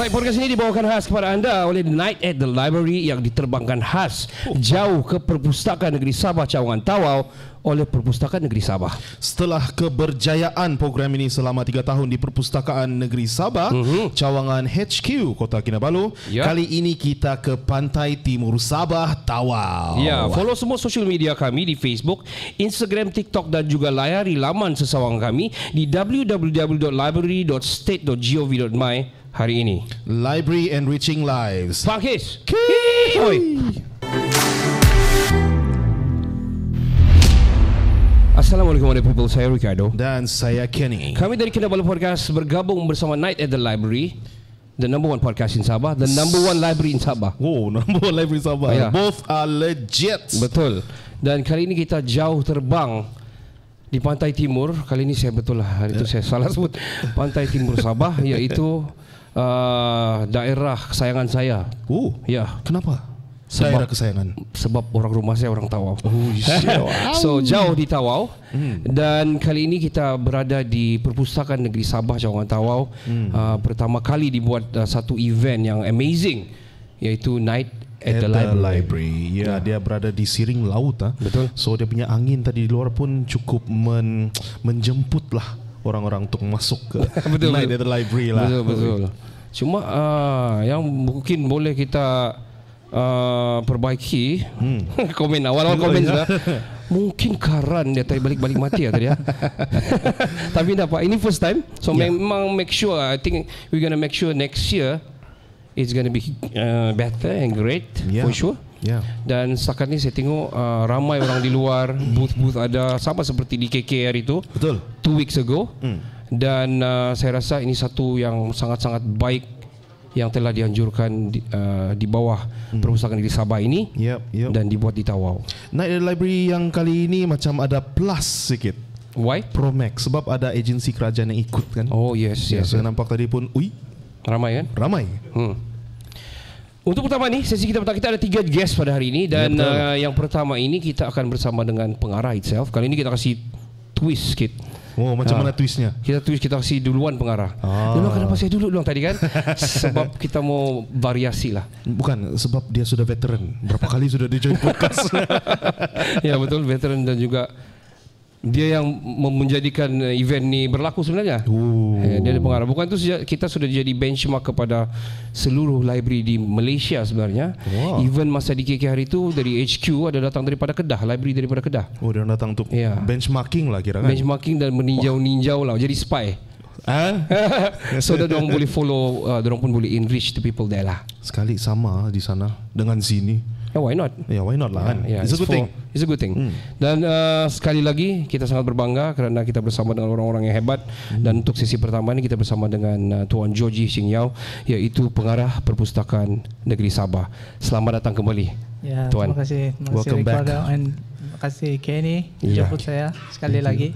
Baik, podcast ini dibawakan khas kepada anda oleh Night at the Library yang diterbangkan khas jauh ke Perpustakaan Negeri Sabah Cawangan Tawau oleh Perpustakaan Negeri Sabah. Setelah keberjayaan program ini selama 3 tahun di Perpustakaan Negeri Sabah, Cawangan HQ Kota Kinabalu, kali ini kita ke Pantai Timur Sabah Tawau. Ya, follow semua social media kami di Facebook, Instagram, TikTok dan juga layari laman sesawang kami di www.library.state.gov.my hari ini. Library Enriching Lives. Pakis. Oi. Assalamualaikum warahmatullahi wabarakatuh. Saya Ricardo Dan saya Kenny. Kami dari Kinabalu Podcast bergabung bersama Night at the Library, the number one podcast in Sabah, the number one library in Sabah. Oh, number one library Sabah. Yeah. Both are legit. Betul. Dan kali ini kita jauh terbang di Pantai Timur. Kali ini saya betul lah, hari itu saya salah sebut. Pantai Timur Sabah, iaitu daerah kesayangan saya. Oh, Ya, kenapa? Daerah kesayangan. sebab orang rumah saya orang Tawau. Oh, wow. So jauh di Tawau. Dan kali ini kita berada di Perpustakaan Negeri Sabah Cawangan Tawau. Pertama kali dibuat satu event yang amazing, iaitu Night at the Library. Ya, dia berada di siring laut. Betul. So dia punya angin tadi di luar pun cukup menjemput lah orang-orang untuk masuk ke Betul, Night betul. at the Library lah. Betul. Cuma yang mungkin boleh kita perbaiki, komen awal-awal komen sudah. Mungkin karan dia tadi balik-balik mati ya tadi ya. Tapi tak apa, ini first time. So memang make sure, I think we're gonna make sure next year it's gonna be better and great for sure. Yeah. Dan setakat ni saya tengok ramai orang di luar, booth-booth ada sama seperti di KKR itu. Betul. 2 weeks ago. Dan saya rasa ini satu yang sangat-sangat baik yang telah dianjurkan di bawah Perpustakaan Negeri Sabah ini. Yep. Dan dibuat di Tawau. Night at the Library yang kali ini macam ada plus sikit. Why? Promax sebab ada agensi kerajaan yang ikut kan. Oh yes. Saya nampak tadi pun, Ramai kan? ramai. Untuk pertama ni, sesi kita pertama, kita ada 3 guest pada hari ini. Dan yang pertama ini kita akan bersama dengan pengarah itself. Kali ini kita kasih twist sikit. Oh, macam mana twistnya? Kita kasih duluan pengarah. Memang kenapa saya dulu tadi kan? Sebab kita mau variasi lah. Bukan, sebab dia sudah veteran. Berapa kali sudah dia join podcast. Ya betul, veteran dan juga dia yang menjadikan event ni berlaku sebenarnya. Dia ada pengarah. Bukan tu kita sudah jadi benchmark kepada seluruh library di Malaysia sebenarnya. Even masa di KK hari itu dari HQ ada datang daripada Kedah, library daripada Kedah. Oh, dia datang untuk benchmarking lah kira kan. Benchmarking dan meninjau-ninjau lah, jadi spy. So dia orang boleh follow, dia orang pun boleh enrich the people there lah. Sekali sama di sana dengan sini. Why not? Ya, why not lah kan. It's a good thing. It's a good thing. Dan sekali lagi kita sangat berbangga kerana kita bersama dengan orang-orang yang hebat. Dan untuk sesi pertama ini kita bersama dengan Tuan Georgie Sing Yao, iaitu pengarah Perpustakaan Negeri Sabah. Selamat datang kembali, Tuan. Terima kasih Welcome Ricardo, back. and terima kasih Kenny jemput saya sekali lagi.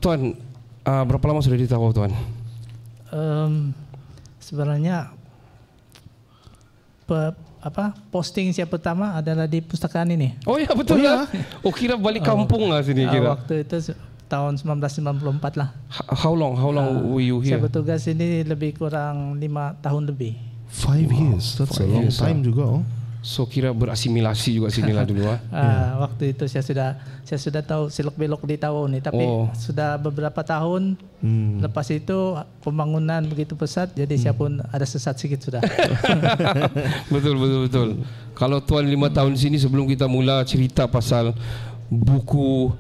Tuan, berapa lama sudah di Tawau, Tuan? Sebenarnya posting saya pertama adalah di pustakaan ini. Oh ya, betul lah. Oh, kira balik kampung lah sini kira. Waktu itu tahun 1994 lah. How long were you here? Saya bertugas ini lebih kurang 5 tahun lebih. 5 years. That's a long time juga. So kira berasimilasi juga sinilah dulu. Waktu itu saya sudah tahu selok belok di Tawau ni, tapi sudah beberapa tahun lepas itu pembangunan begitu pesat, jadi saya pun ada sesat sedikit sudah. Betul. Kalau Tuan 5 tahun sini, sebelum kita mula cerita pasal buku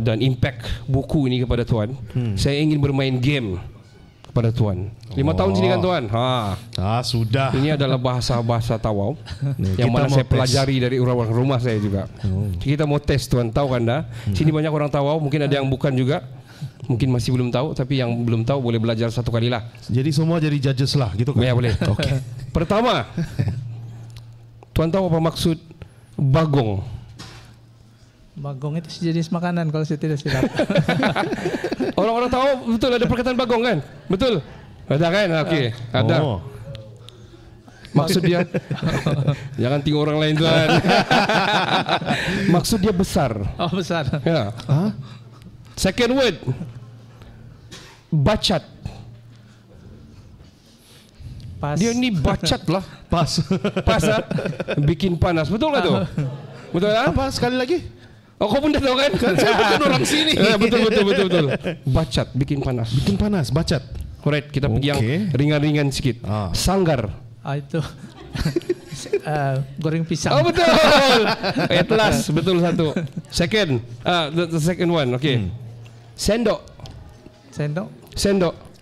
dan impact buku ini kepada Tuan, saya ingin bermain game kepada Tuan. 5 tahun sini kan Tuan? Sudah. Ini adalah bahasa-bahasa Tawau yang mana saya pelajari dari orang-orang rumah saya juga. Kita mau tes Tuan, tahu kan dah? Sini banyak orang Tawau, mungkin ada yang bukan juga. Mungkin masih belum tahu, tapi yang belum tahu boleh belajar satu kali lah. Jadi semua jadi judges lah gitu kan? Ya boleh. Okay. Pertama, Tuan tahu apa maksud bagong? Bagong itu sejenis makanan kalau saya tidak silap. Orang-orang tahu betul ada perkataan bagong kan? Betul? Ada kan? Okey, ada. Maksud dia jangan tengok orang lain Tuan. Maksud dia besar. Oh, besar. Ya. Second word, bacat. Pas. Dia ni bacat lah. Pas. Pas ah. Bikin panas. Betul tak tu? Betul ah? Apa sekali lagi? Oh, kau pun dah tahu kan? Saya bukan orang sini. Betul. Bacat, bikin panas. Bikin panas, bacat. Alright, kita pergi yang ringan-ringan sikit. Sanggar. Itu goreng pisang. Oh, betul. At last, betul satu. Second, the second one. Okay. Sendok. Sendok.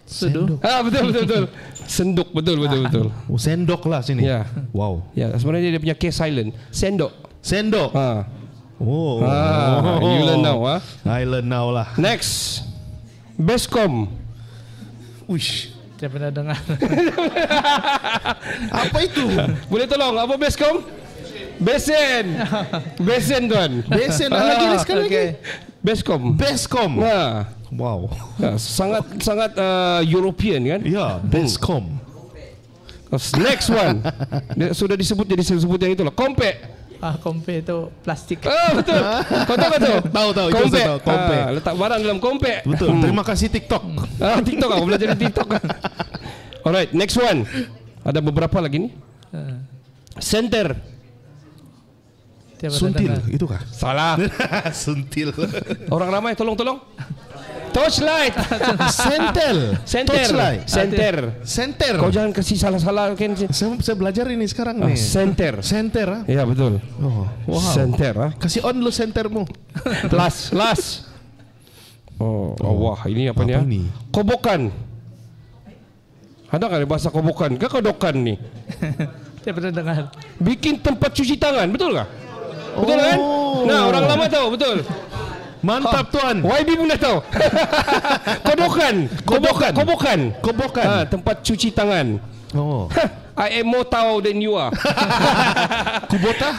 Sudu. Betul. Sendok, betul. Oh, sendok lah sini. Ya. Wow. Ya, sebenarnya dia punya case silent. Sendok. Oh. You learn now, I learn now lah. Next. Beskom. Uish. Saya pernah dengar. Apa itu? Boleh tolong apa Beskom? Besen tuan. Besen lagi sekali lagi. Beskom. Wow. Sangat European kan? Ya, Beskom. Next one. Sudah disebut yang itulah. Kompe. Kompe itu plastik. Betul. Kau tahu tu? Tahu. Kompe. Letak barang dalam kompe. Betul. Terima kasih TikTok. TikTok aku belajar di TikTok. Alright, next one. Ada beberapa lagi ni. Center. Suntil, itu kah? Salah. Suntil. Orang ramai tolong. Torchlight. Center. Kau jangan kasih salah-salah kan. Saya belajar ini sekarang nih. Center. Ya betul. Oh, wow. Center. Kasih on lu centermu. Last. Wah, ini apa ni? Kobokan. Ada kan bahasa kobokan? Ke kodokan ni? Saya pernah dengar. Bikin tempat cuci tangan, betul kah? Betul kan? Nah, orang lama tahu, betul. Mantap tuan. YB pun dah tahu. Kobokan. Tempat cuci tangan. I am more tahu than you are. Kubota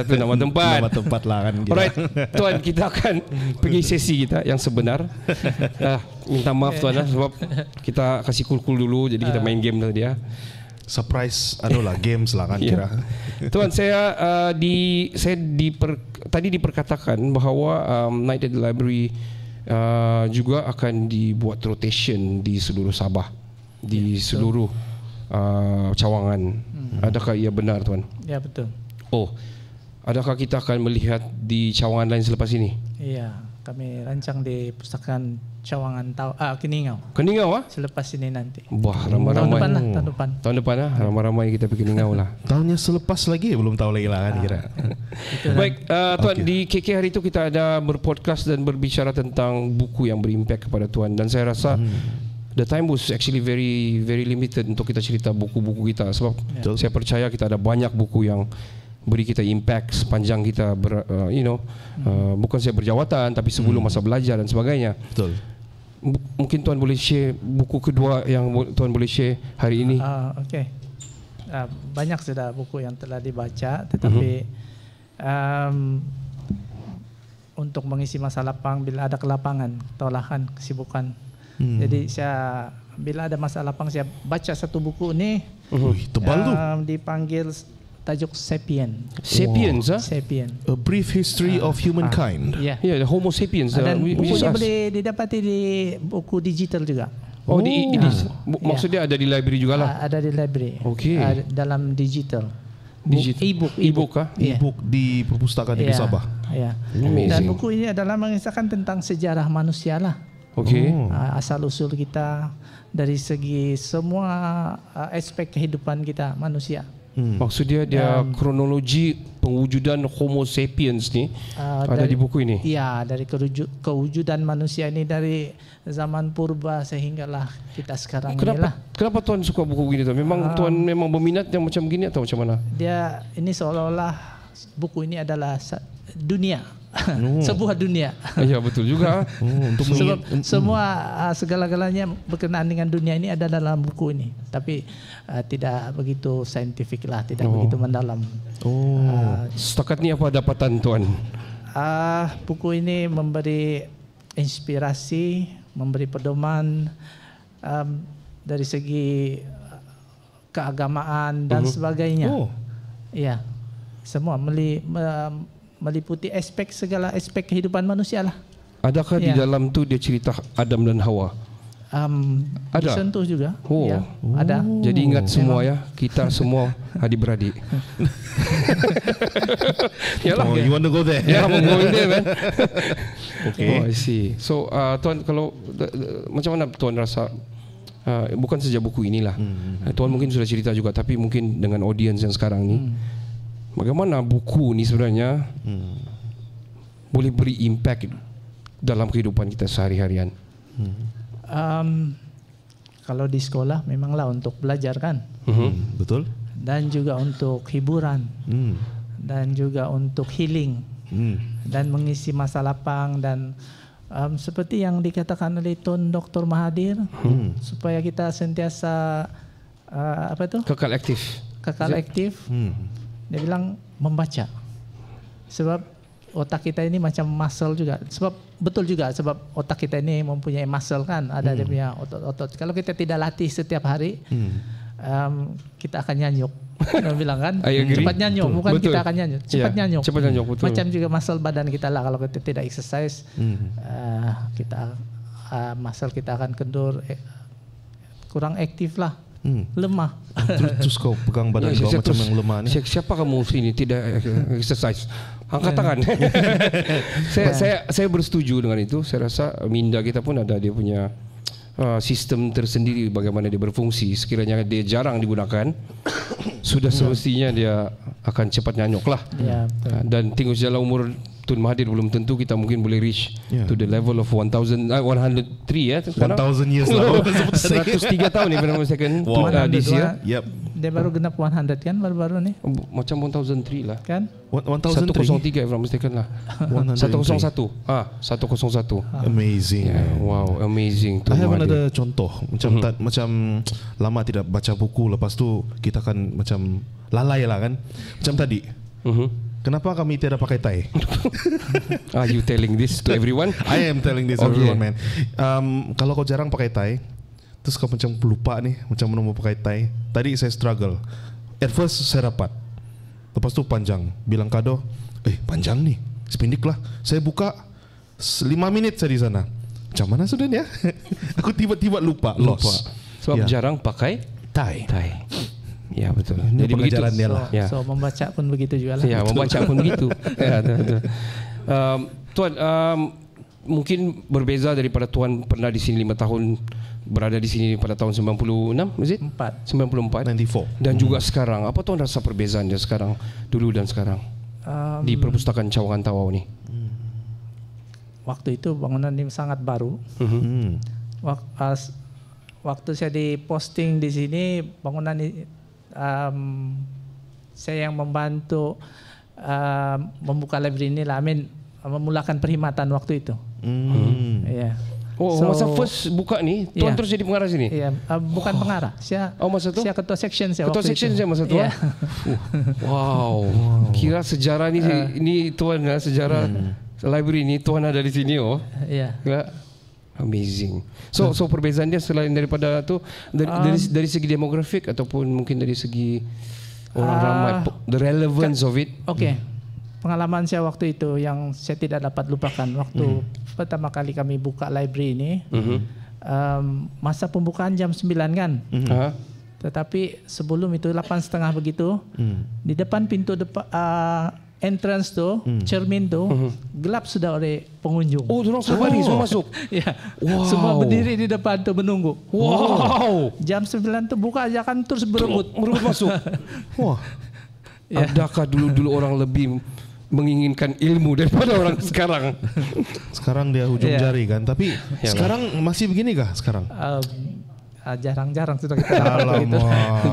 tu nama tempat. Nama tempat lah kan. Alright, tuan, kita akan pergi sesi kita yang sebenar. Minta maaf tuan sebab kita kasih cool dulu, jadi kita main game tadi ya. Surprise, games lah kan kira. Tuan, tadi diperkatakan bahawa Night at the Library juga akan dibuat rotation di seluruh Sabah, di seluruh cawangan. Adakah ia benar tuan? Ya, betul. Adakah kita akan melihat di cawangan lain selepas ini? Iya, kami rancang di Pustakaan Cawangan Keningau. Selepas ini nanti. Wah, ramai-ramai. Tahun depan ramai-ramai kita pergi Keningau lah. Tahunnya selepas lagi belum tahu lagi lah kan kira. Baik, tuan, di KK hari itu kita ada berpodcast dan berbicara tentang buku yang berimpak kepada tuan, dan saya rasa the time was actually very very limited untuk kita cerita buku-buku kita, sebab saya percaya kita ada banyak buku yang beri kita impact sepanjang kita bukan saya berjawatan tapi sebelum masa belajar dan sebagainya. Betul. Mungkin tuan boleh share buku kedua yang tuan boleh share hari ini. Okey. Banyak sudah buku yang telah dibaca, tetapi untuk mengisi masa lapang bila ada kelapangan, tolahan, kesibukan. Jadi saya bila ada masa lapang saya baca satu buku ni. Tebal tu. Dipanggil tajuk Sapien. Sapiens, Sapien. A Brief History of Humankind. Ya, the Homo sapiens. Dan buku ini boleh didapati di buku digital juga. Maksudnya ada di library juga lah. Ada di library. Okey. Dalam digital. E-book kah? E-book di perpustakaan di Sabah. Ya. Dan buku ini adalah mengisahkan tentang sejarah manusia lah. Okey. Asal usul kita dari segi semua aspek kehidupan kita manusia. Maksudnya dia kronologi pewujudan Homo sapiens ni ada di buku ini. Iya, dari kewujudan manusia ini dari zaman purba sehinggalah kita sekarang inilah. Kenapa tuan suka buku gini tuan? Memang tuan memang berminat yang macam gini atau macam mana? Dia ini seolah-olah buku ini adalah dunia. Sebuah dunia. Ya, betul juga. Sebab semua segala-galanya berkenaan dengan dunia ini ada dalam buku ini, tapi tidak begitu saintifik lah, tidak begitu mendalam. Setakat ni apa dapatan tuan? Buku ini memberi inspirasi, memberi pedoman dari segi keagamaan dan sebagainya. Ya, semua meliputi segala aspek kehidupan manusia lah. Adakah di dalam tu dia cerita Adam dan Hawa? Ada? Disentuh juga. Oh. Ya, ada. Jadi ingat semua ya, kita semua adik-beradik. Yalah. You want to go there? Ya, mau go there, man. Okay. Oh, I see. So, Tuan, kalau macam mana Tuan rasa? Bukan saja buku inilah. Tuan mungkin sudah cerita juga, tapi mungkin dengan audience yang sekarang ni, bagaimana buku ni sebenarnya boleh beri impact dalam kehidupan kita sehari-harian? Kalau di sekolah memanglah untuk belajar kan, Betul. dan juga untuk hiburan, dan juga untuk healing, dan mengisi masa lapang, dan seperti yang dikatakan oleh Tuan Dr. Mahathir, supaya kita sentiasa Kekal aktif. kekal aktif. Dia bilang membaca, sebab otak kita ini macam muscle juga. Sebab betul juga, sebab otak kita ini mempunyai muscle kan, ada dia punya otot-otot. Kalau kita tidak latih setiap hari, kita akan nyanyuk. Dia bilang kan, cepat nyanyuk, bukan betul. kita akan nyanyuk, cepat nyanyuk. Cepat nyanyuk, betul. Macam juga muscle badan kita lah, kalau kita tidak exercise, kita muscle kita akan kendur, kurang aktif lah. Lemah. Terus kau pegang badan kau macam yang lemah ni. Siapa kamu sini tidak exercise? Angkat tangan. Saya bersetuju dengan itu. Saya rasa minda kita pun ada dia punya sistem tersendiri bagaimana dia berfungsi. Sekiranya dia jarang digunakan, sudah semestinya dia akan cepat nyanyuk lah. Dan tengok dalam umur Tun Mahathir belum tentu kita mungkin boleh reach to the level of 103 ya. 1000 years lah. 103 tahun if I'm not mistaken. This year. Yep. Dia baru genap 100 kan baru-baru ni. Macam 1003 lah. Kan? 1003. 103 if I'm not mistaken lah. 101. 101. Amazing. Wow, amazing. I have another contoh. Macam lama tidak baca buku, lepas tu kita akan macam lalai lah kan. Macam tadi. Kenapa kami tidak pakai tie? Are you telling this to everyone? I am telling this to everyone, man. Kalau kau jarang pakai tie, terus kau macam lupa nih, macam mana mau pakai tie. Tadi saya struggle. At first saya rapat, lepas tu panjang. Bilang Kado, panjang nih, sepindik lah. Saya buka 5 minit saya di sana. Macam mana sudah ya? Aku tiba-tiba lupa. Sebab jarang pakai tie. Ya betul. Jadi begitu. Dia lah. So membaca pun begitu juga lah. Ya, membaca pun begitu. Ya, betul. Tuan, mungkin berbeza daripada Tuan pernah di sini 5 tahun, berada di sini pada tahun 96, is it? 94. 94. Dan juga sekarang, apa Tuan rasa perbezaan dia sekarang, dulu dan sekarang di perpustakaan Cawangan Tawau ni? Waktu itu bangunan ini sangat baru. Waktu saya diposting di sini, bangunan ini saya yang membantu membuka library ini lah. Memulakan perkhidmatan waktu itu. Masa first buka ni, Tuan terus jadi pengarah sini? Bukan pengarah. Saya ketua section saya. Ketua section saya masa tu. Wow. Kira sejarah ni Tuan sejarah library ni Tuan ada di sini Amazing. So perbezaan dia selain daripada tu dari segi demografik ataupun mungkin dari segi orang ramai, the relevance of it. Okay. Pengalaman saya waktu itu yang saya tidak dapat lupakan waktu pertama kali kami buka library ini. Masa pembukaan jam 9 kan. Tetapi sebelum itu 8:30 begitu, di depan pintu entrance tu, cermin tu, gelap sudah oleh pengunjung. Orang semua masuk. Semua berdiri di depan tu menunggu. Wow. Jam 9 tu buka aja kan terus berebut masuk. Adakah dulu orang lebih menginginkan ilmu daripada orang sekarang? Sekarang dia hujung jari kan, tapi sekarang masih begini kah sekarang? Jarang-jarang sudah kita dapat gitu.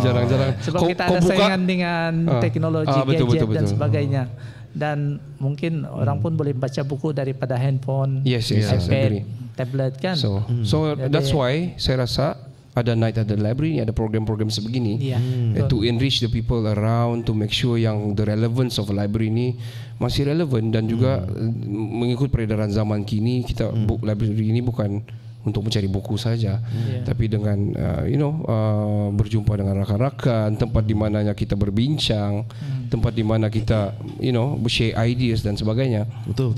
Jarang-jarang. Sebab kita ada saingan dengan teknologi, gadget dan sebagainya. Dan mungkin orang pun boleh baca buku daripada handphone, iPad, tablet kan. So that's why saya rasa ada Night at the Library, ada program-program sebegini to enrich the people around, to make sure yang the relevance of library ni masih relevan dan juga mengikut peredaran zaman kini. Kita book library ini bukan untuk mencari buku saja, tapi dengan berjumpa dengan rakan-rakan, tempat di mananya kita berbincang, tempat di mana kita share ideas dan sebagainya. Betul.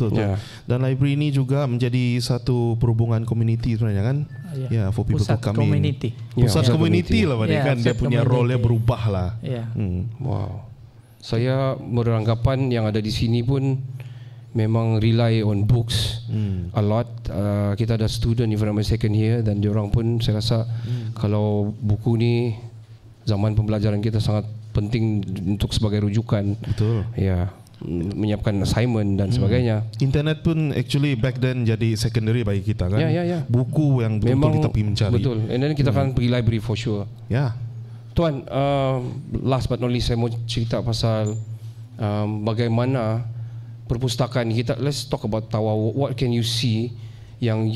Dan library ini juga menjadi satu perhubungan community sebenarnya kan? For people pusat to come community. in. Pusat community lah kan, dia punya role berubah lah. Wow. Saya beranggapan yang ada di sini pun memang rely on books a lot. Kita ada student environment second year dan diorang pun saya rasa kalau buku ni zaman pembelajaran kita sangat penting untuk sebagai rujukan. Betul. Menyiapkan assignment dan sebagainya. Internet pun actually back then jadi secondary bagi kita kan. Buku yang betul-betul kita pergi mencari. Betul. And then kita akan pergi library for sure. Tuan, last but not least saya mau cerita pasal bagaimana perpustakaan kita. Let's talk about Tawau. What can you see yang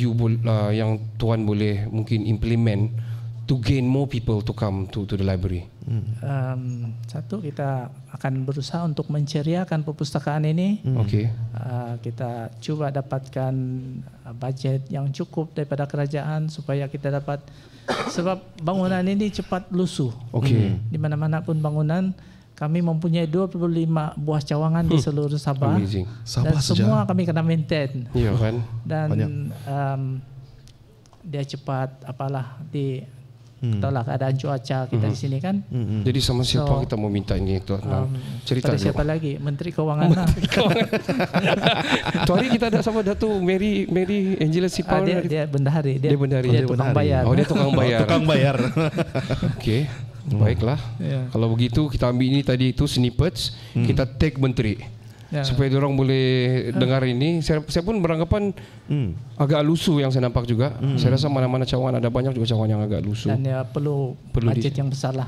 yang Tuan boleh mungkin implement to gain more people to come to the library? Satu, kita akan berusaha untuk menceriakan perpustakaan ini. Kita cuba dapatkan budget yang cukup daripada kerajaan supaya kita dapat, sebab bangunan ini cepat lusuh. Di mana-mana pun bangunan, kami mempunyai 25 buah cawangan di seluruh Sabah. Dan semua kami kena maintain. Dan dia cepat tahulah keadaan cuaca kita di sini kan. Jadi sama siapa kita mau minta ini Tuan? Cerita pada siapa lagi? Menteri Kewangan. Tu hari kita ada sama Datuk Mary Angela Sipal. Dia bendahari. Dia bendahari. Dia tukang bayar. Dia tukang bayar. Tukang bayar. Okey. Baiklah. Kalau begitu kita ambil ini tadi itu snippets, kita take menteri. Supaya diorang boleh dengar ini. Saya pun beranggapan agak lusuh yang saya nampak juga. Saya rasa mana-mana cawangan ada banyak juga cawangan yang agak lusuh. Dan dia perlu budget yang besar lah.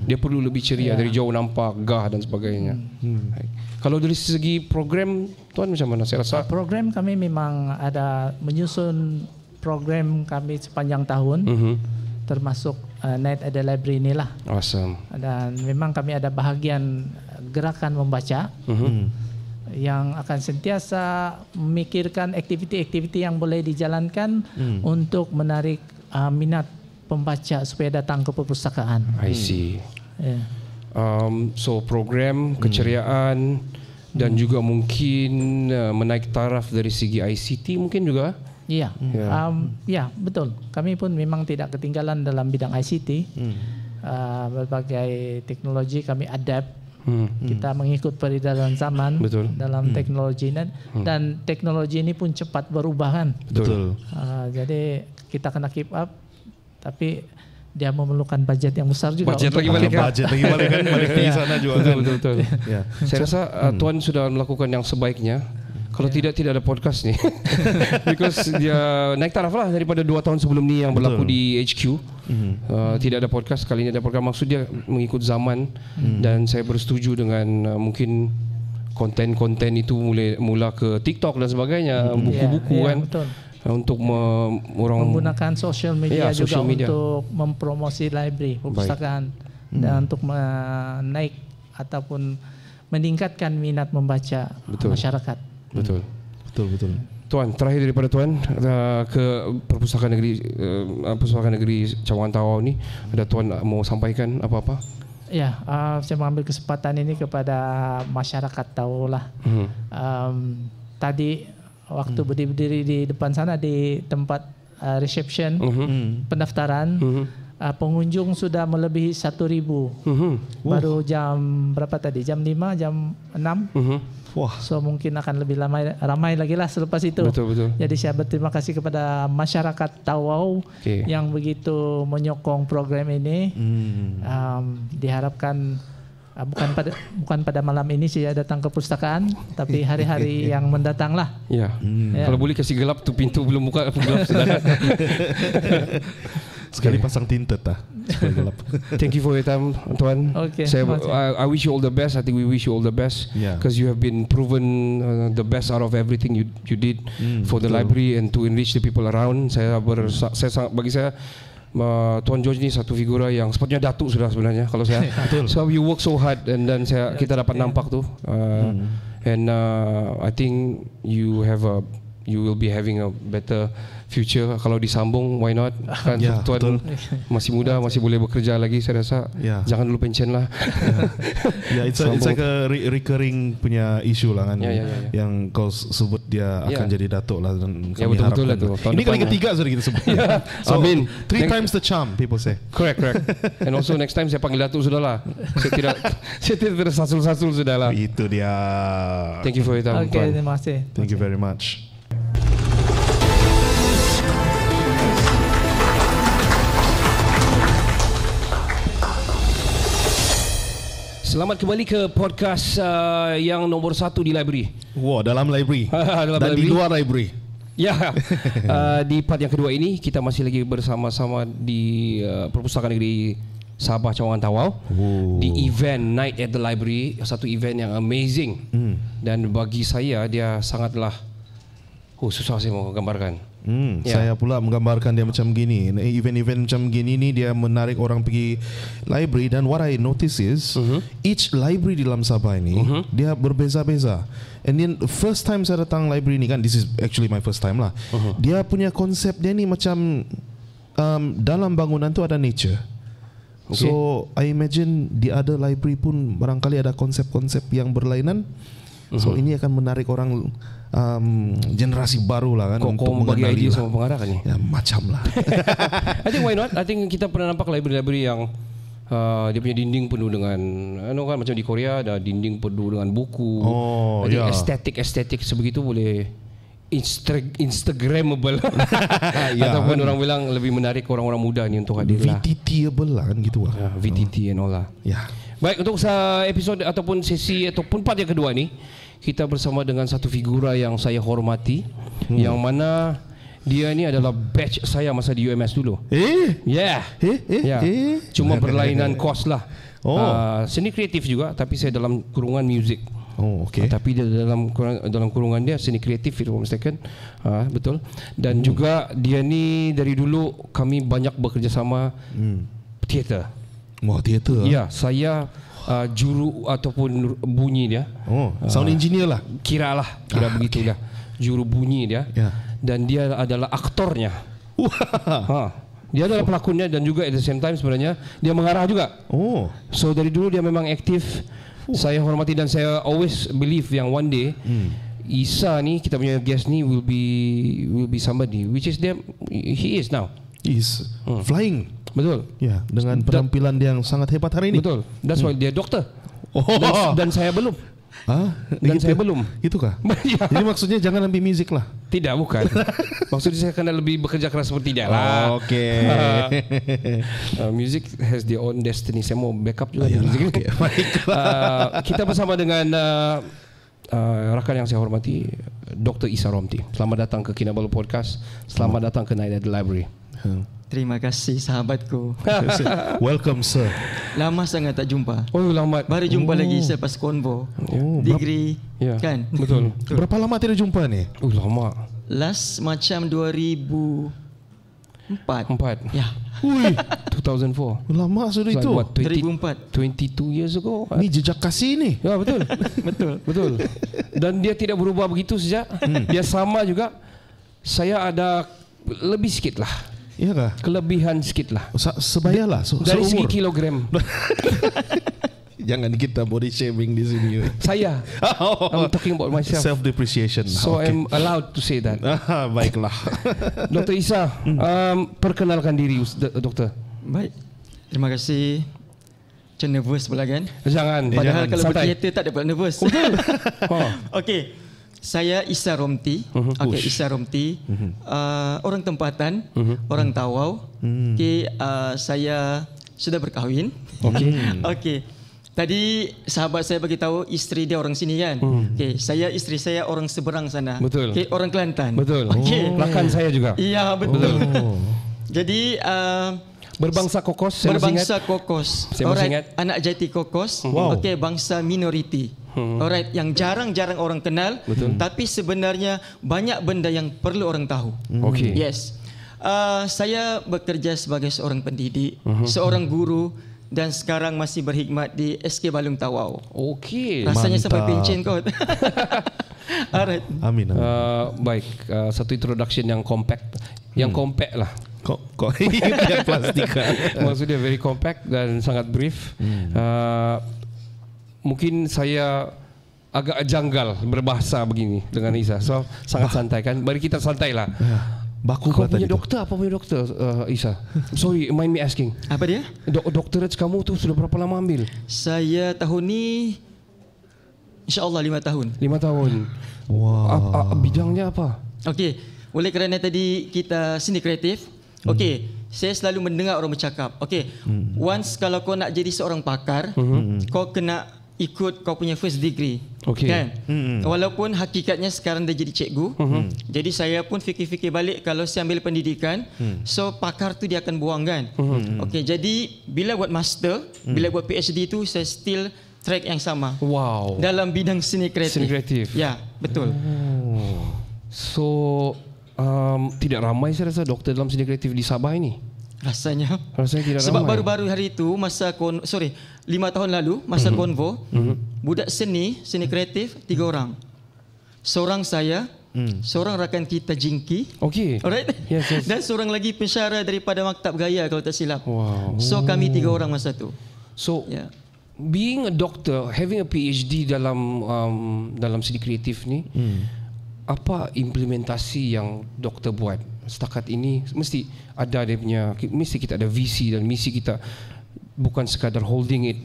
Dia perlu lebih ceria, dari jauh nampak gah dan sebagainya. Kalau dari segi program Tuan macam mana? Saya rasa program kami memang ada menyusun program kami sepanjang tahun. Termasuk Night at the Library inilah. Awesome. Dan memang kami ada bahagian gerakan membaca. Yang akan sentiasa memikirkan aktiviti-aktiviti yang boleh dijalankan untuk menarik minat pembaca supaya datang ke perpustakaan. I see. So program keceriaan dan juga mungkin menaik taraf dari segi ICT mungkin juga. Betul. Kami pun memang tidak ketinggalan dalam bidang ICT. Berbagai teknologi kami adapt. Kita mengikut peredaran zaman dalam teknologi dan teknologi ini pun cepat berubah kan. Jadi kita kena keep up, tapi dia memerlukan budget yang besar juga. Budget lagi balik kan balik di sana juga kan. Betul. Saya rasa Tuan sudah melakukan yang sebaiknya. Kalau tidak ada podcast ni. Because dia naik taraf lah daripada 2 tahun sebelum ni yang berlaku di HQ. Tidak ada podcast, kali ini ada program. Maksud dia mengikut zaman. Dan saya bersetuju dengan mungkin konten-konten itu mula ke TikTok dan sebagainya, buku-buku kan. Betul. Untuk orang menggunakan social media juga untuk mempromosi library, perpustakaan dan untuk menaik ataupun meningkatkan minat membaca masyarakat. Betul. Tuan, terakhir daripada Tuan ke Perpustakaan Negeri Cawangan Tawau ni, ada Tuan mau sampaikan apa-apa? Saya mengambil kesempatan ini kepada masyarakat Tawau lah. Tadi waktu berdiri di depan sana di tempat reception pendaftaran, pengunjung sudah melebihi 1,000. Baru jam berapa tadi? Jam 5, jam 6. So mungkin akan lebih ramai lagi lah selepas itu. Betul. Jadi saya berterima kasih kepada masyarakat Tawau yang begitu menyokong program ini. Diharapkan bukan pada malam ini saya datang ke perpustakaan, tapi hari-hari yang mendatang lah. Kalau boleh kasih gelap tu pintu belum buka, gelap sudah. Sekali pasang tinted lah. Thank you for your time, Tuan. I wish you all the best. I think we wish you all the best because you have been proven the best out of everything you did for the library and to enrich the people around. Bagi saya Tuan George ni satu figura yang sepatutnya datuk sudah sebenarnya kalau saya. So you work so hard and then kita dapat nampak tu. And I think you have a you will be having a better future. Kalau disambung, why not? Kan tuan masih muda, masih boleh bekerja lagi. Saya rasa jangan dulu pension lah. It's like a recurring punya isu lah kan. Yang kau sebut dia akan jadi datuk lah. Dan kami betul-betul harapkan lah tu. ini kali ketiga sudah kita sebut. So, 3 times the charm, people say. Correct. And also next time saya panggil datuk sudah lah. Saya tidak tersasul-sasul sudah lah. Itu dia. Thank you for your time. Okay, terima kasih. Thank you very much. Selamat kembali ke podcast yang nombor 1 di library. Wow, dalam library. Dan di luar library. Ya, di part yang kedua ini kita masih lagi bersama-sama di Perpustakaan Negeri Sabah Cawangan Tawau di event Night at the Library, satu event yang amazing. Dan bagi saya dia sangatlah susah saya mau gambarkan. Saya pula menggambarkan dia macam gini. Event-event macam gini ni dia menarik orang pergi library. Dan what I notice is each library di dalam Sabah ini dia berbeza-beza. And then first time saya datang library ni kan, this is actually my first time lah. Dia punya konsep dia ni macam dalam bangunan tu ada nature. So I imagine di other library pun barangkali ada konsep-konsep yang berlainan. So ini akan menarik orang generasi baru lah kan, untuk mengenali idea sama pengarah kan ni. Ya, macam lah. I think why not? I think kita pernah nampak library-library yang dia punya dinding penuh dengan kan macam di Korea ada dinding penuh dengan buku. Estetik sebegitu boleh Instagramable. Ataupun orang bilang lebih menarik orang-orang muda ni untuk hadir lah. VTT-able lah kan gitu lah. VTT and all lah. Baik, untuk episod ataupun sesi ataupun part yang kedua ni, kita bersama dengan satu figura yang saya hormati, yang mana dia ni adalah batch saya masa di UMS dulu. Cuma berlainan kos lah. Seni kreatif juga, tapi saya dalam kurungan music. Tapi dia dalam kurungan dia seni kreatif, if I'm mistaken. Betul. Dan juga dia ni dari dulu kami banyak bekerjasama teater. Teater. Ya, saya juru ataupun bunyi dia. Sound engineer lah. Kira begitulah. Juru bunyi dia. Dan dia adalah aktornya. Dia adalah pelakonnya dan juga at the same time sebenarnya dia mengarah juga. So dari dulu dia memang aktif. Saya hormati dan saya always believe yang one day Isa ni, kita punya guest ni will be somebody which is he is now. He's flying. Betul. Ya, dengan penampilan dia yang sangat hebat hari ini. Betul. That's why dia doktor. Dan saya belum. Dan saya belum. Itu kah? Jadi maksudnya jangan ambil music lah. Tidak, bukan. Maksudnya saya kena lebih bekerja keras seperti dia lah. Music has their own destiny. Saya mau backup juga music. Kita bersama dengan rakan yang saya hormati, Dr. Isa Romti. Selamat datang ke Kinabalu Podcast. Selamat datang ke Night at the Library. Terima kasih sahabatku. Welcome sir. Lama sangat tak jumpa. Lama. Baru jumpa lagi selepas konvo. Degree kan. Betul. Berapa lama tidak jumpa ni? Lama. Last macam 2004. Ya. 2004. Lama sudah itu. 2004. 22 years ago. Ni jejak kasih ni. Ya, betul. betul. Dan dia tidak berubah begitu sejak. Dia sama juga. Saya ada lebih sikit lah. Iya kah? Kelebihan sikit lah. Sebaya lah. Dari segi kilogram. Jangan kita body shaming di sini. Saya. I'm talking about myself. Self depreciation. So I'm allowed to say that. Baiklah. Dr. Isa, perkenalkan diri doktor. Baik. Terima kasih. Macam nervous pula kan? Jangan. Padahal jangan. Kalau berteater tak ada pula nervous. Okey. Saya Isa Romti. Isa Romti. Orang tempatan, orang Tawau. Saya sudah berkahwin. Okey. Tadi sahabat saya bagi tahu isteri dia orang sini kan. Isteri saya orang seberang sana. Betul. Orang Kelantan. Betul. Rakan saya juga. Iya, betul. Jadi berbangsa Kokos. Berbangsa Kokos. Saya masih ingat. Anak jati Kokos. Bangsa minoriti. Alright, yang jarang-jarang orang kenal. Betul. Tapi sebenarnya banyak benda yang perlu orang tahu. Yes. Saya bekerja sebagai seorang pendidik, seorang guru dan sekarang masih berkhidmat di SK Balung Tawau. Okey. Rasanya sampai pencen kot. Alright. Amin. Baik, satu introduction yang compact. Yang compact lah. Kok yang plastik. Maksudnya very compact dan sangat brief. Mungkin saya agak janggal berbahasa begini dengan Isa. So sangat santai kan. Mari kita santai lah. Baku Kau kata punya itu. doktor apa punya doktor Isa? Sorry, mind me asking. Apa dia? Doktorat kamu tu sudah berapa lama ambil? Saya tahun ni InsyaAllah 5 tahun. 5 tahun. Wow. Bidangnya apa? Okey, oleh kerana tadi kita seni kreatif. Okey, saya selalu mendengar orang bercakap. Okey, once kalau kau nak jadi seorang pakar, kau kena ikut kau punya first degree. Okey. Kan? Walaupun hakikatnya sekarang dah jadi cikgu. Jadi saya pun fikir-fikir balik kalau saya ambil pendidikan, so pakar tu dia akan buang kan. Okey, jadi bila buat master, bila buat PhD tu saya still track yang sama. Wow. Dalam bidang seni kreatif. Seni kreatif. Ya, betul. So tidak ramai saya rasa doktor dalam seni kreatif di Sabah ini. Rasanya tidak sebab ramai. baru-baru hari itu masa 5 tahun lalu masa konvo, budak seni kreatif 3 orang. Seorang saya, seorang rakan kita Jinky. Okey. Alright. Yes. Dan seorang lagi pensyarah daripada Maktab Gaya kalau tak silap. Wow. So kami 3 orang masa tu. So Ya. being a doctor, having a PhD dalam seni kreatif ni, apa implementasi yang doktor buat setakat ini? Mesti ada dia punya, mesti kita ada visi dan misi kita, bukan sekadar holding it,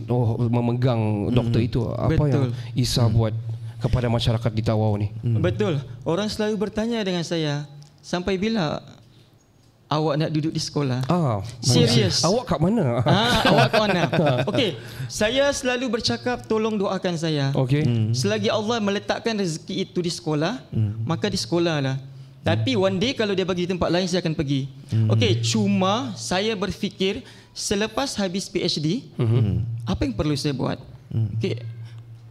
memegang doktor itu. Apa Betul. yang Isa buat kepada masyarakat di Tawau ni? Betul. Orang selalu bertanya dengan saya, sampai bila awak nak duduk di sekolah? Serius. Awak kat mana? Awak kat mana? Okey, saya selalu bercakap tolong doakan saya. Okey. Selagi Allah meletakkan rezeki itu di sekolah, maka di sekolah lah. Tapi one day kalau dia bagi di tempat lain, saya akan pergi. Okey, cuma saya berfikir selepas habis PhD, apa yang perlu saya buat? Okey,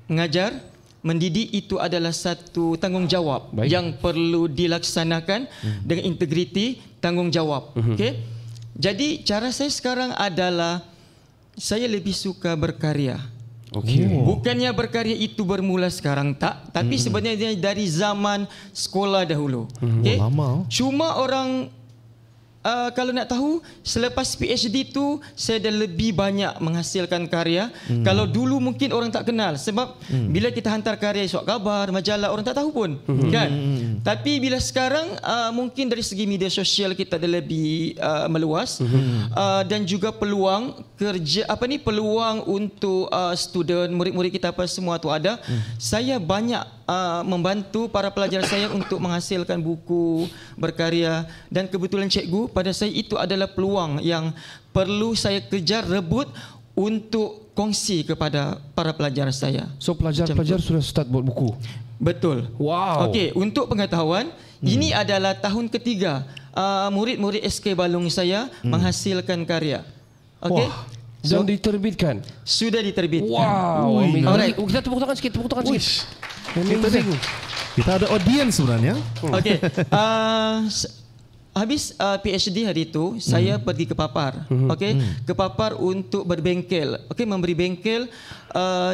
mengajar, mendidik itu adalah satu tanggungjawab yang perlu dilaksanakan dengan integriti, tanggungjawab. Okey. Jadi cara saya sekarang adalah saya lebih suka berkarya. Okey. Bukannya berkarya itu bermula sekarang, tak, tapi sebenarnya dari zaman sekolah dahulu. Okey. Lama. Cuma orang kalau nak tahu, selepas PhD tu saya dah lebih banyak menghasilkan karya. Kalau dulu mungkin orang tak kenal, sebab bila kita hantar karya surat khabar, majalah, orang tak tahu pun, kan? Tapi bila sekarang mungkin dari segi media sosial kita dah lebih meluas, dan juga peluang kerja peluang untuk student, murid-murid kita apa semua tu ada. Saya banyak membantu para pelajar saya untuk menghasilkan buku, berkarya, dan kebetulan cikgu pada saya itu adalah peluang yang perlu saya kejar, rebut untuk kongsi kepada para pelajar saya. So pelajar-pelajar sudah start buat buku. Betul. Wow. Okey, untuk pengetahuan, ini adalah tahun ketiga murid-murid SK Balung saya menghasilkan karya. Okey. Dan diterbitkan. Sudah diterbitkan. Wow. Alright. Kita tepuk tangan sikit, Kita kita ada audience sebenarnya. Okey. Habis PhD hari itu, saya pergi ke Papar. Okey, ke Papar untuk berbengkel. Okey, memberi bengkel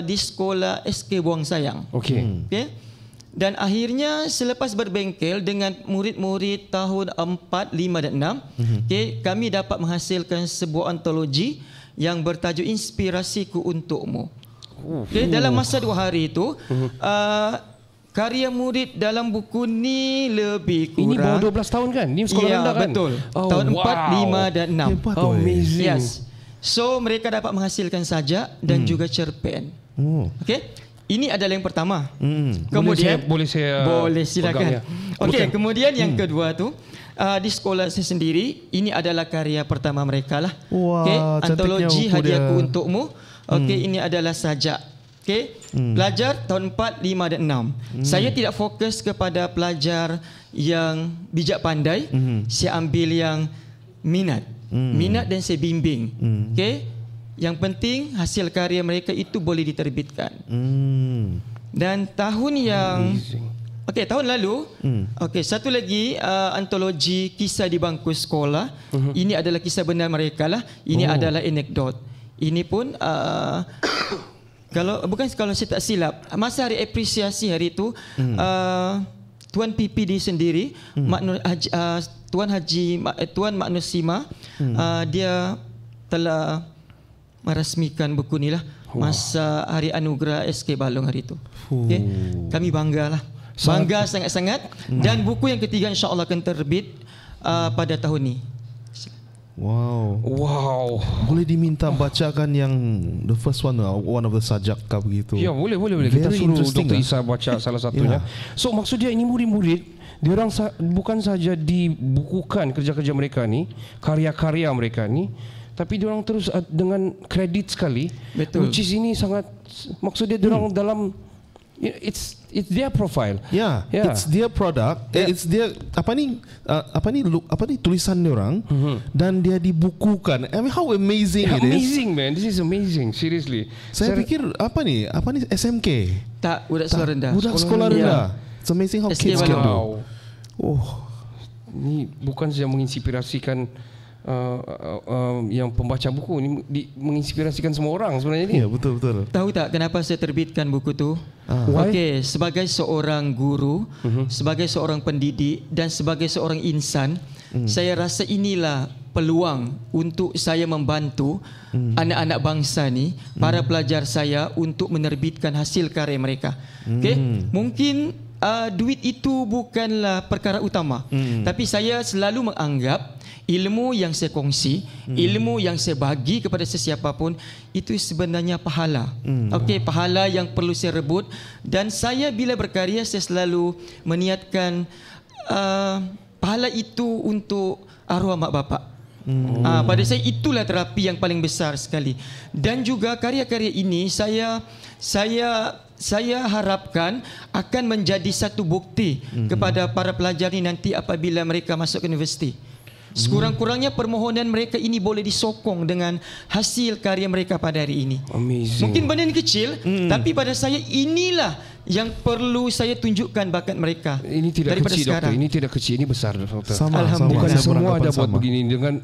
di sekolah SK Buang Sayang. Okey. Okey. Dan akhirnya selepas berbengkel dengan murid-murid tahun 4, 5 dan 6, okey, kami dapat menghasilkan sebuah antologi yang bertajuk Inspirasiku Untukmu. Okey, dalam masa 2 hari itu, karya murid dalam buku ni lebih kurang. Ini bawah 12 tahun kan? Ini sekolah rendah kan? Betul. Tahun 4, 5 dan 6. Amazing. Yes. So mereka dapat menghasilkan sajak dan juga cerpen. Okey. Ini adalah yang pertama. Kemudian boleh saya silakan. Okey, kemudian yang kedua tu di sekolah saya sendiri, ini adalah karya pertama mereka lah. Okey, antologi Hadiahku Untukmu. Okey, ini adalah sajak. Okey, pelajar tahun 4, 5 dan 6. Saya tidak fokus kepada pelajar yang bijak pandai. Saya ambil yang minat. Minat dan saya bimbing. Okey. Yang penting hasil karya mereka itu boleh diterbitkan. Dan tahun yang tahun lalu, satu lagi antologi kisah di bangku sekolah. Ini adalah kisah benar mereka lah. Ini adalah anekdot. Ini pun kalau saya tak silap, masa hari apresiasi hari itu, Tuan PPD sendiri, Tuan Magnus Sima, dia telah merasmikan buku ni lah masa hari anugerah SK Balong hari itu. Okay. Kami bangga lah. Bangga sangat-sangat. Dan buku yang ketiga insya-Allah akan terbit pada tahun ni. Wow. Boleh diminta bacakan yang the first one of the sajak kah begitu? Ya, boleh. Kita suruh Dr. Isa baca salah satunya. So maksud dia ini murid-murid, diorang bukan saja dibukukan kerja-kerja mereka ni, karya-karya mereka ni, tapi diorang terus dengan kredit sekali. Betul. Which is ini sangat, maksud dia diorang dalam, it's their profile. Yeah. It's their product. It's their apa ni tulisan diorang dan dia dibukukan. I mean, how amazing it is. Amazing, man. This is amazing. Seriously. Saya fikir apa ni SMK. Tak, budak sekolah rendah. Budak sekolah rendah. It's amazing how kids can do. Ini bukan saja menginspirasikan yang pembaca buku ni, menginspirasikan semua orang sebenarnya ni. Ya, betul. Tahu tak kenapa saya terbitkan buku tu? Okey, sebagai seorang guru, sebagai seorang pendidik dan sebagai seorang insan, saya rasa inilah peluang untuk saya membantu anak-anak bangsa ni, para pelajar saya untuk menerbitkan hasil karya mereka. Okey, mungkin duit itu bukanlah perkara utama, tapi saya selalu menganggap ilmu yang saya kongsi, ilmu yang saya bagi kepada sesiapa pun, itu sebenarnya pahala. Okey, pahala yang perlu saya rebut. Dan saya bila berkarya, saya selalu meniatkan pahala itu untuk arwah mak bapak. Pada saya itulah terapi yang paling besar sekali. Dan juga karya-karya ini saya harapkan akan menjadi satu bukti kepada para pelajar ini nanti apabila mereka masuk ke universiti. Sekurang-kurangnya permohonan mereka ini boleh disokong dengan hasil karya mereka pada hari ini. Amazing. Mungkin benda ini kecil, tapi pada saya inilah yang perlu saya tunjukkan bakat mereka. Ini tidak daripada kecil, sekarang. Doktor. Ini tidak kecil, ini besar, Doktor. Alhamdulillah. Bukan semua ada buat begini dengan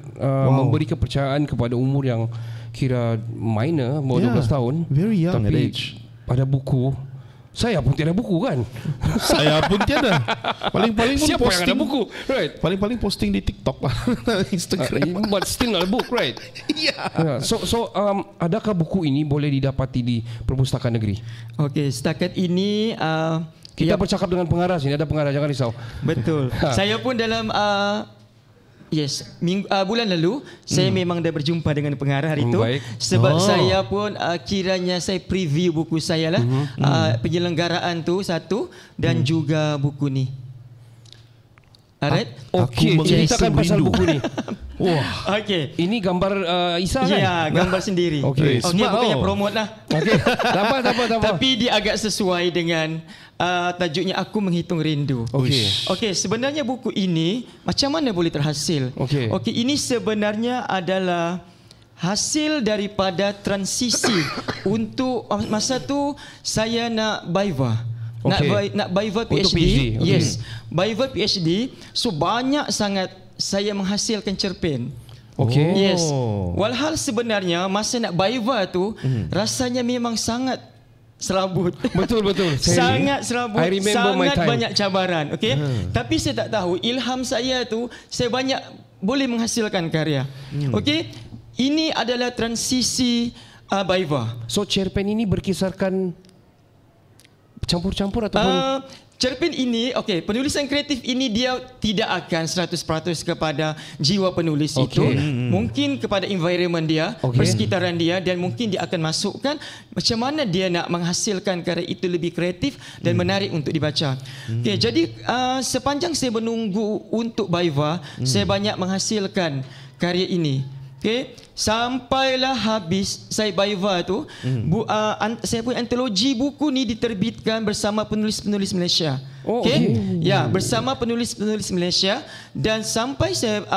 memberi kepercayaan kepada umur yang kira minor, bawah 12 tahun. Very young tapi at age. Pada buku, saya pun tiada buku kan. Saya pun tiada. Paling-paling pun siapa posting, yang ada buku, right? Paling-paling posting di TikTok lah, Instagram. But still not a book, right? Yeah. So adakah buku ini boleh didapati di perpustakaan negeri? Okey, setakat ini kita bercakap dengan pengarah sini, ada pengarah, jangan risau. Betul. Saya pun dalam bulan lalu saya memang dah berjumpa dengan pengarah hari itu. Sebab saya pun kiranya saya preview buku saya lah, penyelenggaraan tu satu dan juga buku ni. Alright. Okey, ceritakan pasal buku ni. Wah. Okey. Ini gambar Isa kan? Ya, gambar sendiri. Okey. Bukannya promote lah. Okey. Tak apa. Tapi dia agak sesuai dengan tajuknya Aku Menghitung Rindu. Okey, sebenarnya buku ini macam mana boleh terhasil? Okey, ini sebenarnya adalah hasil daripada transisi untuk masa tu saya nak Viva. Nak Viva PhD. Yes. Viva PhD. So banyak sangat saya menghasilkan cerpen. Yes. Walhal sebenarnya masa nak Viva tu rasanya memang sangat serabut. Betul. Sangat serabut. Sangat banyak cabaran. Tapi saya tak tahu ilham saya tu saya banyak boleh menghasilkan karya. Ini adalah transisi Viva. So cerpen ini berkisarkan campur-campur ataupun cerpen ini, penulisan kreatif ini dia tidak akan 100% kepada jiwa penulis itu. Mungkin kepada environment dia, persekitaran dia, dan mungkin dia akan masukkan macam mana dia nak menghasilkan karya itu lebih kreatif dan menarik untuk dibaca. Jadi sepanjang saya menunggu untuk Viva, saya banyak menghasilkan karya ini. Sampailah habis saya Viva tu, saya punya antologi buku ni diterbitkan bersama penulis-penulis Malaysia. Ya, bersama penulis-penulis Malaysia. Dan sampai saya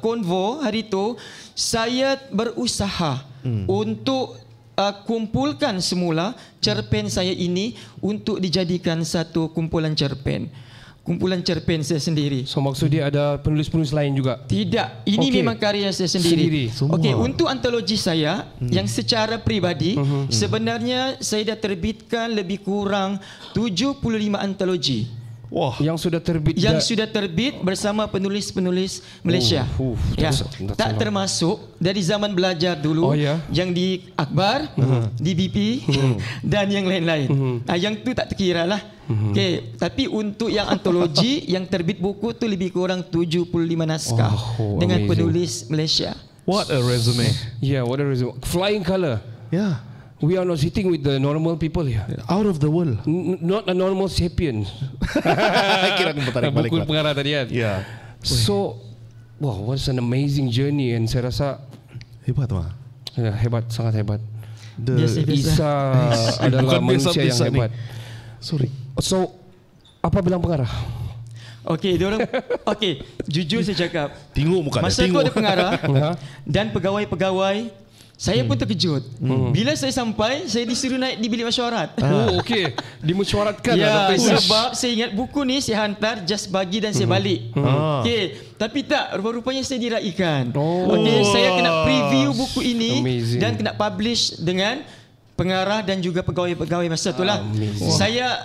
konvo hari tu, saya berusaha untuk kumpulkan semula cerpen saya ini untuk dijadikan satu kumpulan cerpen. kumpulan cerpen saya sendiri. So maksud dia ada penulis-penulis lain juga? Tidak, ini memang karya saya sendiri. Okey, untuk antologi saya yang secara peribadi sebenarnya saya dah terbitkan lebih kurang 75 antologi. Wah, Yang sudah terbit bersama penulis-penulis Malaysia. Tak termasuk dari zaman belajar dulu yang di Akbar, di BP dan yang lain-lain. Yang tu tak terkira lah. Okay. Tapi untuk yang antologi yang terbit buku tu lebih kurang 75 naskah dengan penulis Malaysia. What a resume. Yeah, what a resume. Flying colour. Yeah. We are not sitting with the normal people here. Out of the world. Not a normal sapien. Kira bertarik balik. Buku pengarah tadi kan. Yeah. So, wow, what's an amazing journey, and saya rasa hebat mah. Ya, hebat, sangat hebat. Biasa-biasa. Isa adalah manusia yang hebat. Sorry. So, apa bilang pengarah? Okey, jujur saya cakap. Tengok muka dia. Masa tu ada pengarah dan pegawai-pegawai. Saya pun terkejut. Bila saya sampai, saya disuruh naik di bilik mesyuarat. Oh, okey. Dimesyuaratkan ya, sebab saya ingat buku ni saya hantar just bagi dan saya balik. Okey, tapi tak, rupa-rupanya saya diraikan. Okey, saya kena preview buku ini dan kena publish dengan pengarah dan juga pegawai-pegawai masa itulah. Saya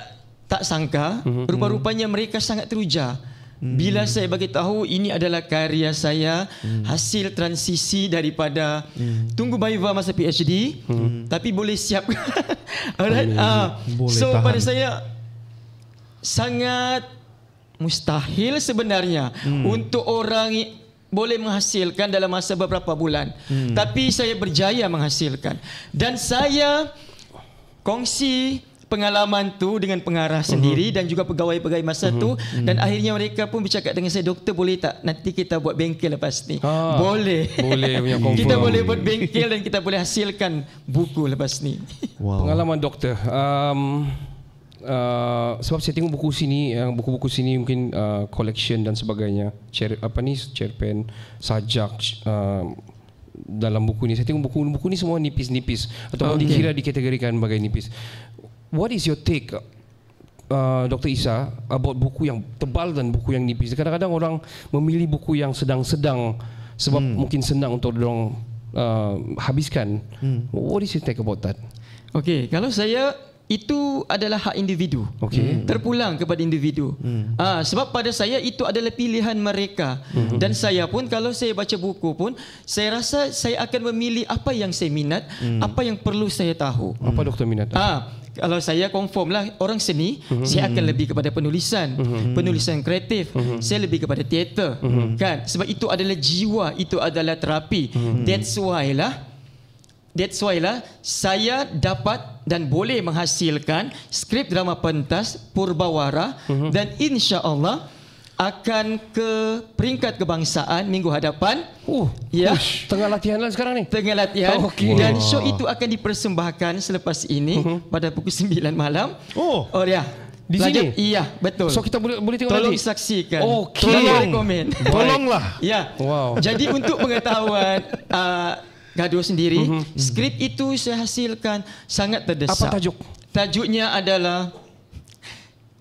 tak sangka rupa-rupanya mereka sangat teruja bila saya bagi tahu ini adalah karya saya, hasil transisi daripada tunggu Viva masa PhD, tapi boleh siap. Alright. So tahan. Pada saya sangat mustahil sebenarnya untuk orang boleh menghasilkan dalam masa beberapa bulan. Tapi saya berjaya menghasilkan. Dan saya kongsi pengalaman tu dengan pengarah sendiri dan juga pegawai-pegawai masa tu, dan akhirnya mereka pun bercakap dengan saya, doktor boleh tak nanti kita buat bengkel lepas ni? Boleh punya kita boleh buat bengkel dan kita boleh hasilkan buku lepas ni. Pengalaman doktor, sebab saya tengok buku sini, buku-buku sini mungkin collection dan sebagainya, cerpen, sajak, dalam buku ni saya tengok buku ni semua nipis-nipis ataupun dikira dikategorikan sebagai nipis. What is your take, Dr. Isa, about buku yang tebal dan buku yang nipis? Kadang-kadang orang memilih buku yang sedang-sedang sebab mungkin senang untuk orang habiskan. What is your take about that? Okey, kalau saya, itu adalah hak individu. Terpulang kepada individu. Sebab pada saya itu adalah pilihan mereka. Dan saya pun kalau saya baca buku pun, saya rasa saya akan memilih apa yang saya minat, apa yang perlu saya tahu. Apa doktor minat? Kalau saya confirm lah orang seni, saya akan lebih kepada penulisan, penulisan kreatif. Saya lebih kepada teater, kan? Sebab itu adalah jiwa, itu adalah terapi. That's why lah saya dapat dan boleh menghasilkan skrip drama pentas Purbawara dan insya-Allah akan ke peringkat kebangsaan minggu hadapan. Tengah latihan lah sekarang ni. Tengah latihan. Dan show itu akan dipersembahkan selepas ini pada pukul 9 malam. Di sini? Iya, betul. So kita boleh tengok Tolong nanti. Saksikan. Tolong komen. Tolonglah. Ya. Jadi untuk pengetahuan Gaduh sendiri, skrip itu saya hasilkan sangat terdesak. Apa tajuk? Tajuknya adalah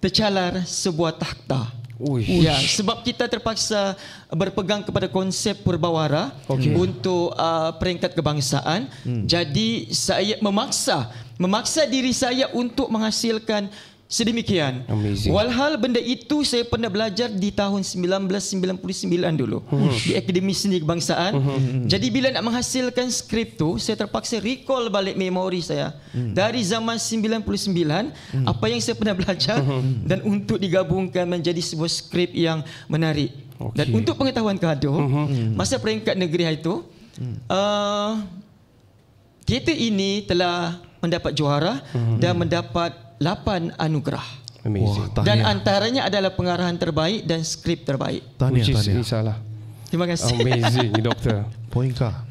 Tercalar Sebuah Takhta. Ya, sebab kita terpaksa berpegang kepada konsep Purbawara untuk peringkat kebangsaan. Jadi saya memaksa diri saya untuk menghasilkan sedemikian. Amazing. Walhal benda itu saya pernah belajar di tahun 1999 dulu di Akademi Seni Kebangsaan. Jadi bila nak menghasilkan skrip tu, saya terpaksa recall balik memori saya dari zaman 99, apa yang saya pernah belajar dan untuk digabungkan menjadi sebuah skrip yang menarik. Dan untuk pengetahuan Gaduh, masa peringkat negeri itu, teater ini telah mendapat juara dan mendapat 8 anugerah. Amazing. Dan antaranya adalah pengarahan terbaik dan skrip terbaik. Tahniah. Terima kasih. Amazing, doktor. Poin kah?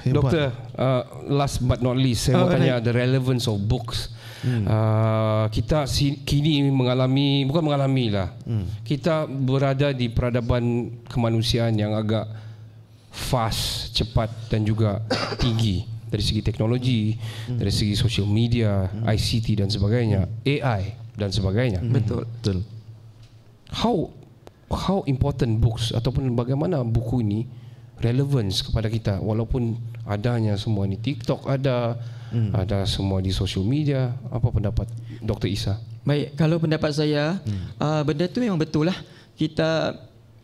Doktor, last but not least, saya mau tanya the relevance of books. Kita kini kita berada di peradaban kemanusiaan yang agak fast, cepat dan juga tinggi. Dari segi teknologi, dari segi social media, ICT dan sebagainya, AI dan sebagainya. Betul. how important books ataupun bagaimana buku ini relevance kepada kita, walaupun adanya semua ni TikTok ada semua di social media. Apa pendapat Dr. Isa? Baik, kalau pendapat saya, benda tu memang betul lah. Kita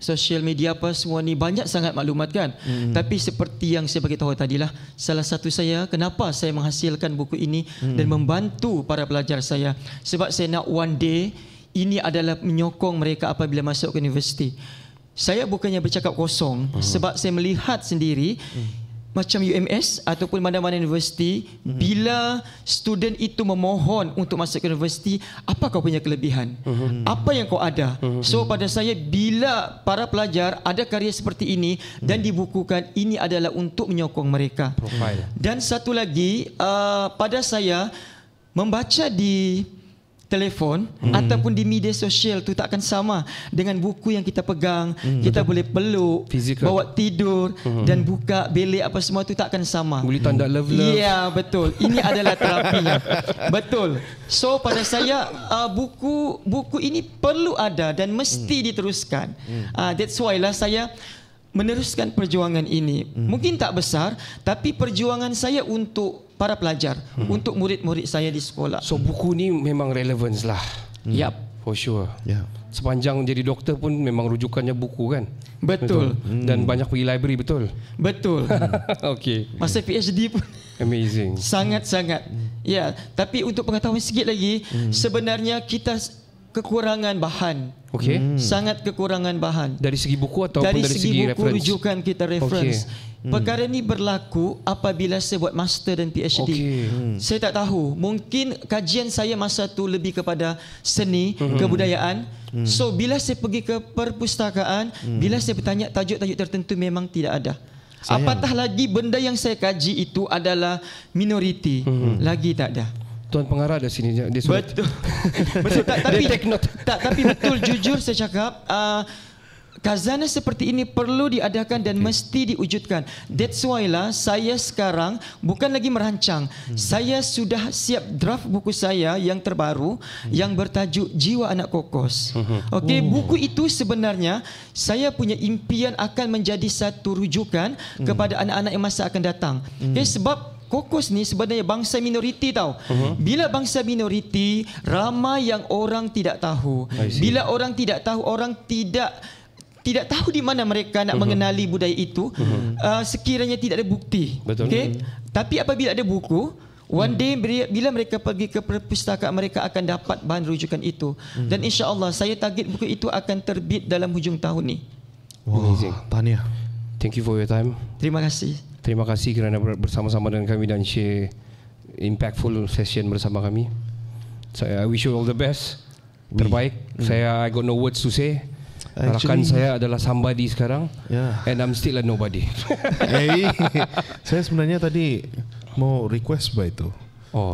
social media apa semua ni banyak sangat maklumat kan. Tapi seperti yang saya beritahu tadilah, salah satu saya kenapa saya menghasilkan buku ini dan membantu para pelajar saya, sebab saya nak one day ini adalah menyokong mereka apabila masuk ke universiti. Saya bukannya bercakap kosong, sebab saya melihat sendiri macam UMS ataupun mana-mana universiti, bila student itu memohon untuk masuk ke universiti, apa kau punya kelebihan? Apa yang kau ada? So pada saya, bila para pelajar ada karya seperti ini dan dibukukan, ini adalah untuk menyokong mereka. Profile. Dan satu lagi, pada saya, membaca di telefon ataupun di media sosial tu tak akan sama dengan buku yang kita pegang. Kita boleh peluk, Physical. bawa tidur dan buka belik apa semua tu tak akan sama. Boleh tanda love. Ya, betul. Ini adalah terapinya. Betul. So pada saya, buku ini perlu ada dan mesti diteruskan. That's why lah saya meneruskan perjuangan ini. Mungkin tak besar, tapi perjuangan saya untuk para pelajar, untuk murid-murid saya di sekolah. So buku ni memang relevance lah. Yap, For sure. Ya. Sepanjang jadi doktor pun memang rujukannya buku kan. betul. Dan banyak pergi library, betul. Betul. Okay. Masa PhD pun Amazing. sangat-sangat. Ya, tapi untuk pengetahuan sikit lagi, sebenarnya kita kekurangan bahan. Okay. Sangat kekurangan bahan. Dari segi buku ataupun Dari dari segi buku reference? rujukan kita reference. Perkara ini berlaku apabila saya buat master dan PhD. Saya tak tahu, mungkin kajian saya masa tu lebih kepada seni, kebudayaan. So bila saya pergi ke perpustakaan, bila saya bertanya tajuk-tajuk tertentu, memang tidak ada. Sayang. Apatah lagi benda yang saya kaji itu adalah minoriti, lagi tak ada. Tuan pengarah ada sini. Dia surat. Betul. Betul tak, tapi Dia take note. tapi betul, jujur saya cakap, khazanah seperti ini perlu diadakan dan mesti diwujudkan. That's why lah saya sekarang bukan lagi merancang. Saya sudah siap draft buku saya yang terbaru yang bertajuk Jiwa Anak Kokos. Okey, buku itu sebenarnya saya punya impian akan menjadi satu rujukan kepada anak-anak yang masa akan datang. Okay, sebab Kokos ni sebenarnya bangsa minoriti tau. Bila bangsa minoriti, ramai yang orang tidak tahu. Bila orang tidak tahu, orang tidak tahu di mana mereka nak mengenali budaya itu, sekiranya tidak ada bukti. Betul. Okay? Tapi apabila ada buku, one day bila mereka pergi ke perpustakaan, mereka akan dapat bahan rujukan itu. Dan insya-Allah saya target buku itu akan terbit dalam hujung tahun ni. Amazing. Tahniah. Thank you for your time. Terima kasih. Terima kasih kerana bersama-sama dengan kami dan share impactful session bersama kami. I wish you all the best. Terbaik. I got no words to say. Rakan saya adalah somebody sekarang, and I'm still a nobody. Saya sebenarnya tadi mau request itu.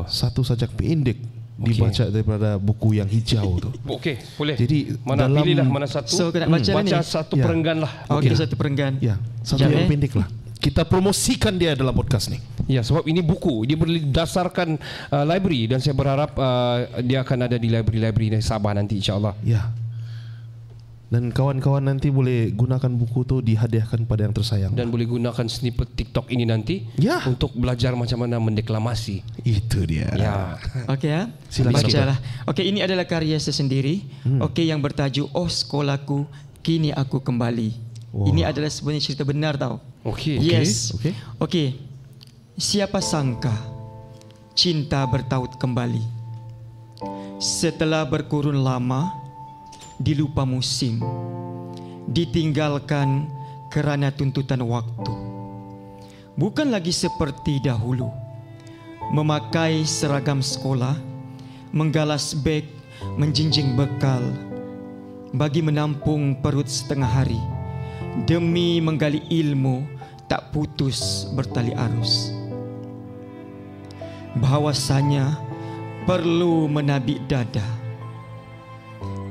Satu sajak pendek dibaca daripada buku yang hijau tu. Okey, boleh. Jadi mana pilihlah mana satu. So kena baca ni. Satu perenggan lah. Okey, satu perenggan. Ya, satu yang pendek lah. Kita promosikan dia dalam podcast ni. Ya, sebab ini buku, dia berdasarkan library dan saya berharap dia akan ada di library-library Sabah nanti, insya-Allah. Ya. Dan kawan-kawan nanti boleh gunakan buku tu dihadiahkan pada yang tersayang. Dan boleh gunakan snippet TikTok ini nanti untuk belajar macam mana mendeklamasi. Itu dia. Ya. Okey ya. Silakan. Bacalah. Okey, ini adalah karya saya sendiri. Okey, yang bertajuk Oh Sekolahku Kini Aku Kembali. Ini adalah sebenarnya cerita benar tau. Okey. Yes. Okey. Siapa sangka cinta bertaut kembali. Setelah berkurun lama, dilupa musim, ditinggalkan kerana tuntutan waktu. Bukan lagi seperti dahulu, memakai seragam sekolah, menggalas beg, menjinjing bekal, bagi menampung perut setengah hari, demi menggali ilmu tak putus bertali arus. Bahawasanya perlu menabik dada,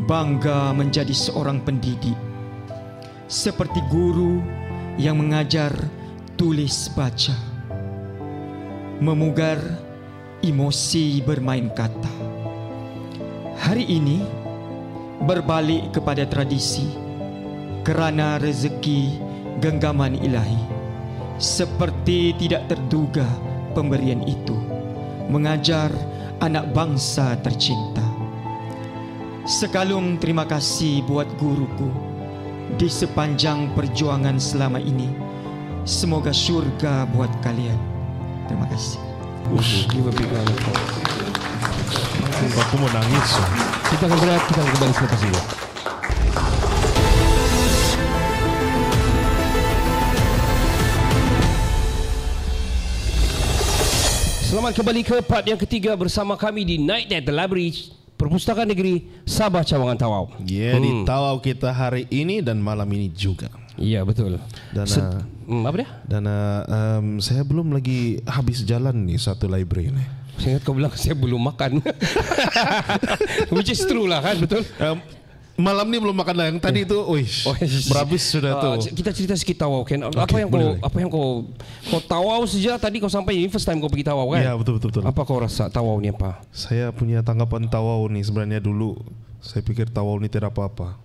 bangga menjadi seorang pendidik, seperti guru yang mengajar tulis baca, memugar emosi bermain kata. Hari ini berbalik kepada tradisi kerana rezeki genggaman ilahi. Seperti tidak terduga pemberian itu mengajar anak bangsa tercinta. Sekalung terima kasih buat guruku di sepanjang perjuangan selama ini. Semoga syurga buat kalian. Terima kasih. Aku mau nangis. Kita akan berehat, kita akan kembali selepas ini. Selamat kembali ke part yang ketiga bersama kami di Night at the Library Perpustakaan Negeri Sabah Cawangan Tawau. Di Tawau kita hari ini dan malam ini juga. Ya, betul. Dan apa dia? Dan saya belum lagi habis jalan nih satu library ni. Saya ingat kau bilang saya belum makan. Which is true lah kan, betul? Malam ni belum makan lah. Yang tadi tu, berhabis sudah tu. Kita cerita sikit Tawau kan. Apa yang kau Tawau sejak tadi kau sampai ini first time kau pergi Tawau kan? Ya, betul. Apa kau rasa Tawau ni apa? Saya punya tanggapan Tawau ni sebenarnya dulu saya pikir Tawau ni tidak apa-apa.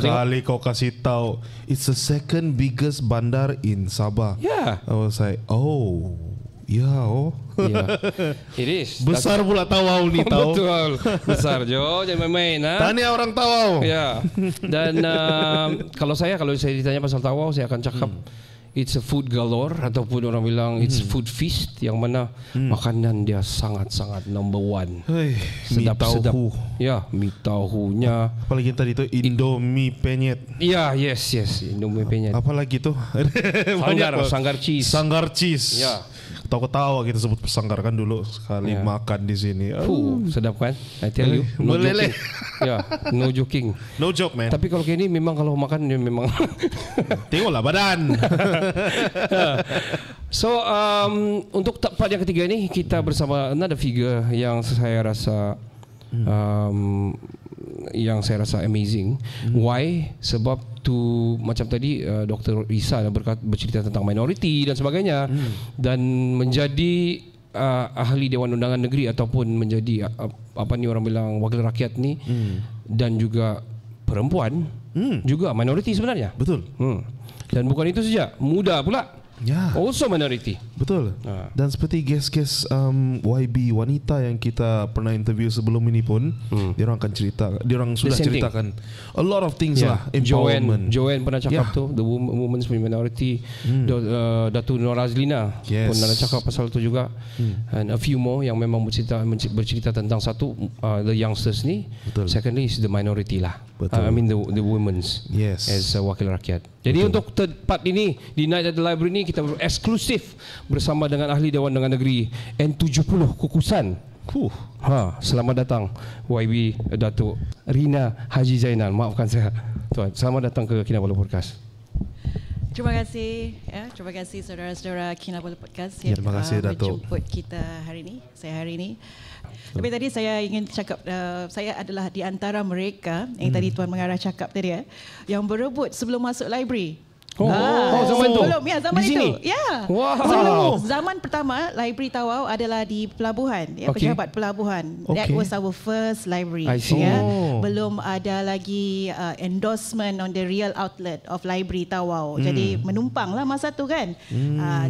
Sekali kau kasih tahu it's the second biggest bandar in Sabah. Yeah. I was like, It is. Besar pula Tawau ni tahu. Betul. Besar Jo, jangan main-main Tanya orang Tawau. Ya. Dan kalau saya ditanya pasal Tawau, saya akan cakap it's a food galore ataupun orang bilang it's food feast yang mana makanan dia sangat-sangat number one. Sedap-sedap. Ya, mi tahunya. Apalagi tadi tu Indomie penyet. Ya, yes, Indomie penyet. Apalagi tu? Sanggar cheese. Sanggar cheese. Ya. Tahu-tahu kita sebut sanggar kan dulu sekali makan di sini. Sedap kan? I tell you. No joking. No joking. No joke, man. Tapi kalau kayak ini memang kalau makan dia memang tengoklah badan. So untuk part yang ketiga ini kita bersama another figure yang saya rasa amazing. Why? Sebab tu macam tadi Dr. Isa bercerita tentang minoriti dan sebagainya dan menjadi ahli Dewan Undangan Negeri ataupun menjadi apa ni orang bilang wakil rakyat ni dan juga perempuan juga minoriti sebenarnya. Betul. Dan bukan itu saja, muda pula. Ya. Also minority. Betul. Dan seperti guest-guest YB wanita yang kita pernah interview sebelum ini pun, dia orang akan cerita, dia orang sudah ceritakan a lot of things lah. Empowerment. Joanne pernah cakap tu, the women's minority. Datuk Nur Azlina pun ada cakap pasal tu juga. And a few more yang memang bercerita tentang satu the youngsters ni. Betul. Secondly is the minority lah. I mean the women's as wakil rakyat. Jadi untuk third part ini di Night at the Library ini kita eksklusif bersama dengan ahli Dewan Undangan Negeri N70 Kukusan. Selamat datang YB Datuk Rina Haji Zainal. Maafkan saya Tuan. Selamat datang ke Kinabalu Podcast. Terima kasih saudara-saudara Kinabalu Podcast yang terima kasih Datuk menjemput kita hari ini. Tapi tadi saya ingin cakap saya adalah di antara mereka yang tadi Tuan Mengarah cakap tadi yang berebut sebelum masuk library. Zaman tu. Zaman di itu. Sini? Ya. Wow. Zaman pertama library Tawau adalah di pelabuhan, pejabat pelabuhan. That was our first library. I see. Belum ada lagi endorsement on the real outlet of library Tawau. Jadi menumpanglah masa tu kan.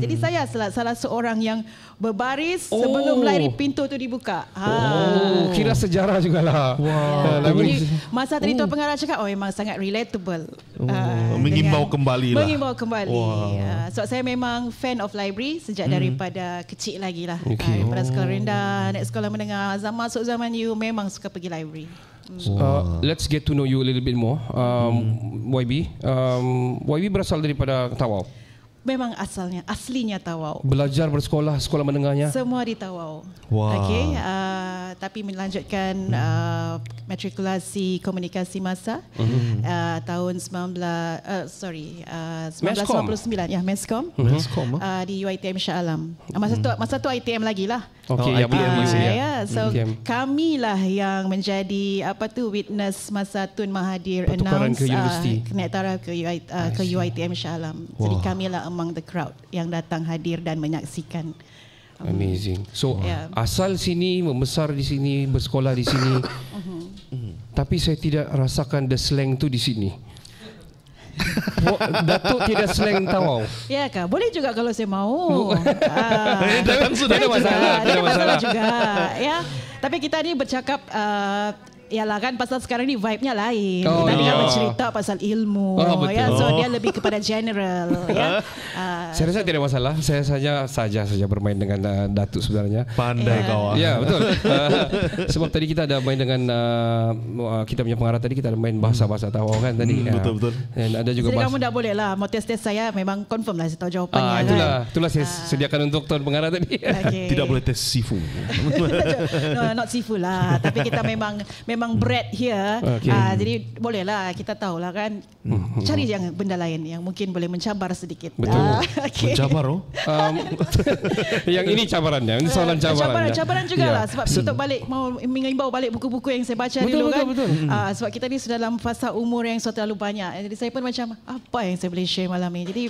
Jadi saya salah seorang yang berbaris sebelum library pintu tu dibuka. Kira sejarah jugalah. Jadi masa tadi Tuan Pengarah cakap memang sangat relatable. Mengimbau kembali lah. Mengimbau kembali. So saya memang fan of library sejak daripada kecil lagi lah. Daripada sekolah rendah, naik sekolah menengah, masuk zaman you memang suka pergi library. Let's get to know you a little bit more. YB. YB berasal daripada Tawau. Memang aslinya Tawau. Belajar bersekolah, sekolah menengahnya? Semua di Tawau. Wow. Tapi melanjutkan matrikulasi komunikasi masa tahun 1999 ya, Meskom. Di UiTM Shah Alam. Masa tu ITM lagi lah. ITM masih So kamilah yang menjadi witness masa Tun Mahathir announce kenyataan ke UiTM Shah Alam. Jadi kamilah among the crowd yang datang hadir dan menyaksikan. Amazing. So asal sini, membesar di sini, bersekolah di sini. Tapi saya tidak rasakan the slang tu di sini. Datuk tidak slang Tawau. Ya kah? Boleh juga kalau saya mau. Sudah ada masalah. Tidak masalah juga. Ya. Tapi kita ni bercakap yalah kan pasal sekarang ni vibe-nya lain. Kita ni bercerita pasal ilmu. Ya, so dia lebih kepada general. Ya. Saya rasa tidak masalah. Saya saja bermain dengan Datuk sebenarnya. Pandai kau. Ya, betul. Sebab tadi kita ada main dengan kita punya pengarah tadi, kita ada main bahasa-bahasa Tawau kan tadi. Betul. Dan ada juga jadi kamu dah boleh lah mau tes saya memang confirm lah saya tahu jawapannya. Itulah saya sediakan untuk tuan pengarah tadi. Okay. Tidak boleh tes sifu. No, not sifu lah. Tapi kita memang bread here. Jadi bolehlah kita tahulah kan. Cari yang benda lain yang mungkin boleh mencabar sedikit. Betul. Mencabar yang ini cabarannya, ini soalan cabarannya. Cabaran jugalah sebab untuk balik mau mengimbau balik buku-buku yang saya baca dulu kan. Betul. Sebab kita ni sudah dalam fasa umur yang sudah terlalu banyak. Jadi saya pun macam apa yang saya boleh share malam ni. Jadi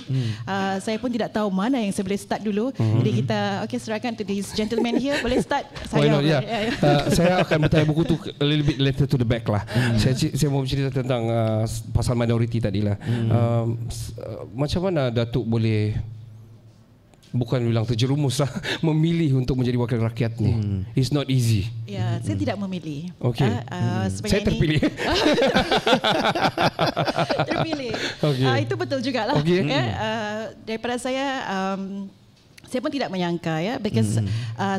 saya pun tidak tahu mana yang saya boleh start dulu. Jadi kita serahkan to this gentleman here. Boleh start saya. Saya akan bertanya buku tu a little bit later to the back lah. Saya mau cerita tentang pasal minoriti tadi lah. Macam mana Datuk boleh, bukan bilang terjerumus lah, memilih untuk menjadi wakil rakyat ni? It's not easy. Ya, saya tidak memilih. Okay. Saya terpilih. Terpilih. Okay. Itu betul jugalah. Okay. Daripada saya pun tidak menyangka because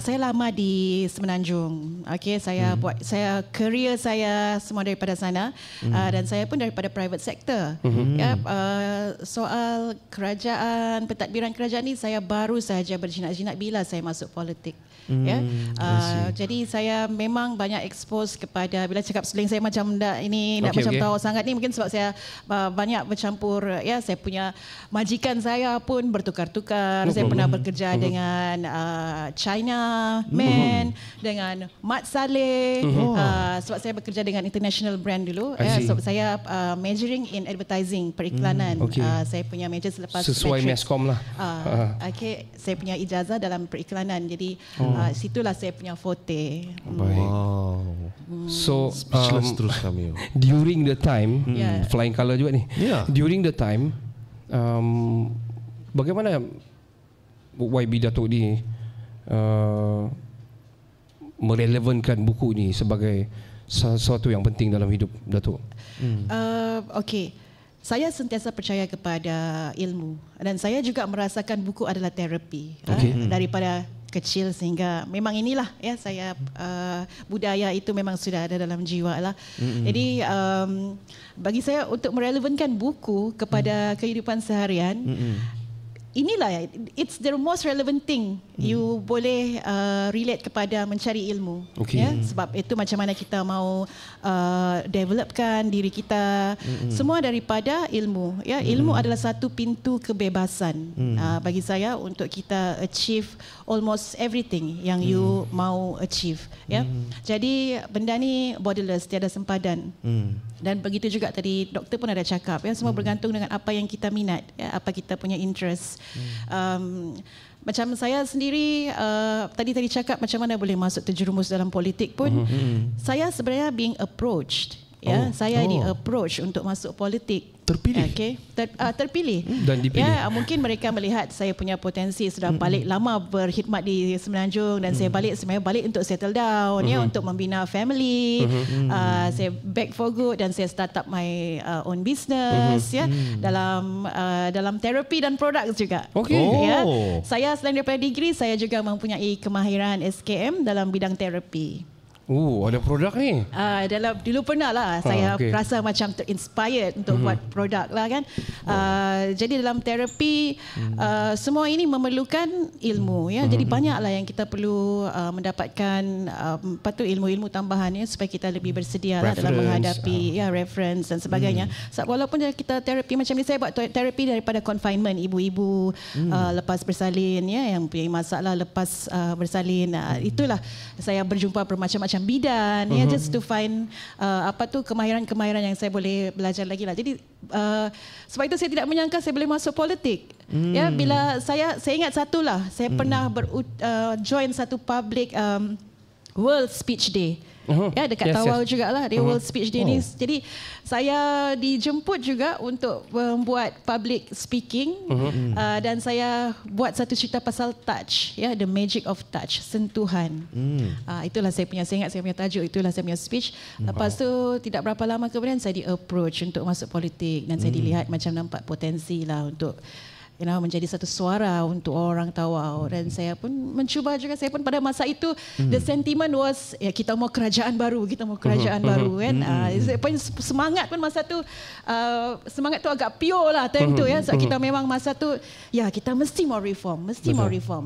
saya lama di Semenanjung. Okay, saya career saya semua daripada sana dan saya pun daripada private sector. Soal kerajaan, pentadbiran kerajaan ni saya baru saja berjinak-jinak bila saya masuk politik. Jadi saya memang banyak expose kepada, bila cakap slang saya macam macam tahu sangat ni mungkin sebab saya banyak bercampur. Saya punya majikan saya pun bertukar-tukar. Saya pernah bekerja dengan China Man, dengan Mat Saleh. Sebab saya bekerja dengan international brand dulu. So saya majoring in advertising, periklanan. Saya punya major selepas sesuai Meskom lah. Saya punya ijazah dalam periklanan. Jadi situlah saya punya forte. Wow. So speechless terus kami. During the time, flying colour juga ni. During the time, bagaimana YB Datuk ni merelevankan buku ni sebagai sesuatu yang penting dalam hidup Datuk? Saya sentiasa percaya kepada ilmu dan saya juga merasakan buku adalah terapi. Daripada kecil sehingga memang inilah saya budaya itu memang sudah ada dalam jiwa lah. Jadi bagi saya untuk merelevankan buku kepada kehidupan seharian, inilah it's the most relevant thing you boleh relate kepada mencari ilmu. Sebab itu macam mana kita mau developkan diri kita, semua daripada ilmu. Ilmu adalah satu pintu kebebasan bagi saya untuk kita achieve almost everything yang you mau achieve. Jadi benda ni borderless, tiada sempadan. Dan begitu juga tadi doktor pun ada cakap, semua bergantung dengan apa yang kita minat, apa kita punya interest. Macam saya sendiri tadi cakap macam mana boleh masuk terjerumus dalam politik pun, saya sebenarnya being approached. Saya di approach untuk masuk politik. Terpilih. Terpilih. Dan dipilih. Mungkin mereka melihat saya punya potensi, sudah balik lama berkhidmat di Semenanjung dan saya balik untuk settle down, untuk membina family. Saya back for good dan saya start up my own business dalam terapi dan produk juga. Saya selain daripada degree, saya juga mempunyai kemahiran SKM dalam bidang terapi. Ada produk ni. Dulu pernah lah saya rasa macam terinspired untuk buat produk lah kan. Jadi dalam terapi semua ini memerlukan ilmu Jadi banyaklah yang kita perlu mendapatkan ilmu-ilmu tambahan supaya kita lebih bersedia lah dalam menghadapi reference dan sebagainya. Sebab walaupun kita terapi macam ni, saya buat terapi daripada confinement ibu-ibu lepas bersalin yang punya masalah lepas bersalin. Itulah saya berjumpa bermacam-macam bidan just to find kemahiran-kemahiran yang saya boleh belajar lagi lah. Jadi sebab itu saya tidak menyangka saya boleh masuk politik. Bila saya ingat satulah, saya pernah join satu public World Speech Day Ya, dekat Tawau jugalah dia World Speech Day ni. Jadi saya dijemput juga untuk membuat public speaking dan saya buat satu cerita pasal touch, ya, the magic of touch, sentuhan. Itulah saya ingat saya punya tajuk, itulah saya punya speech. Lepas tu tidak berapa lama kemudian saya di-approach untuk masuk politik dan saya dilihat macam nampak potensi lah untuk menjadi satu suara untuk orang Tawau, dan saya pun mencuba juga. Saya pun pada masa itu the sentiment was kita mau kerajaan baru kan. Saya pun semangat pun masa tu semangat tu agak pure lah time tu ya. So, kita memang masa tu kita mesti mau reform.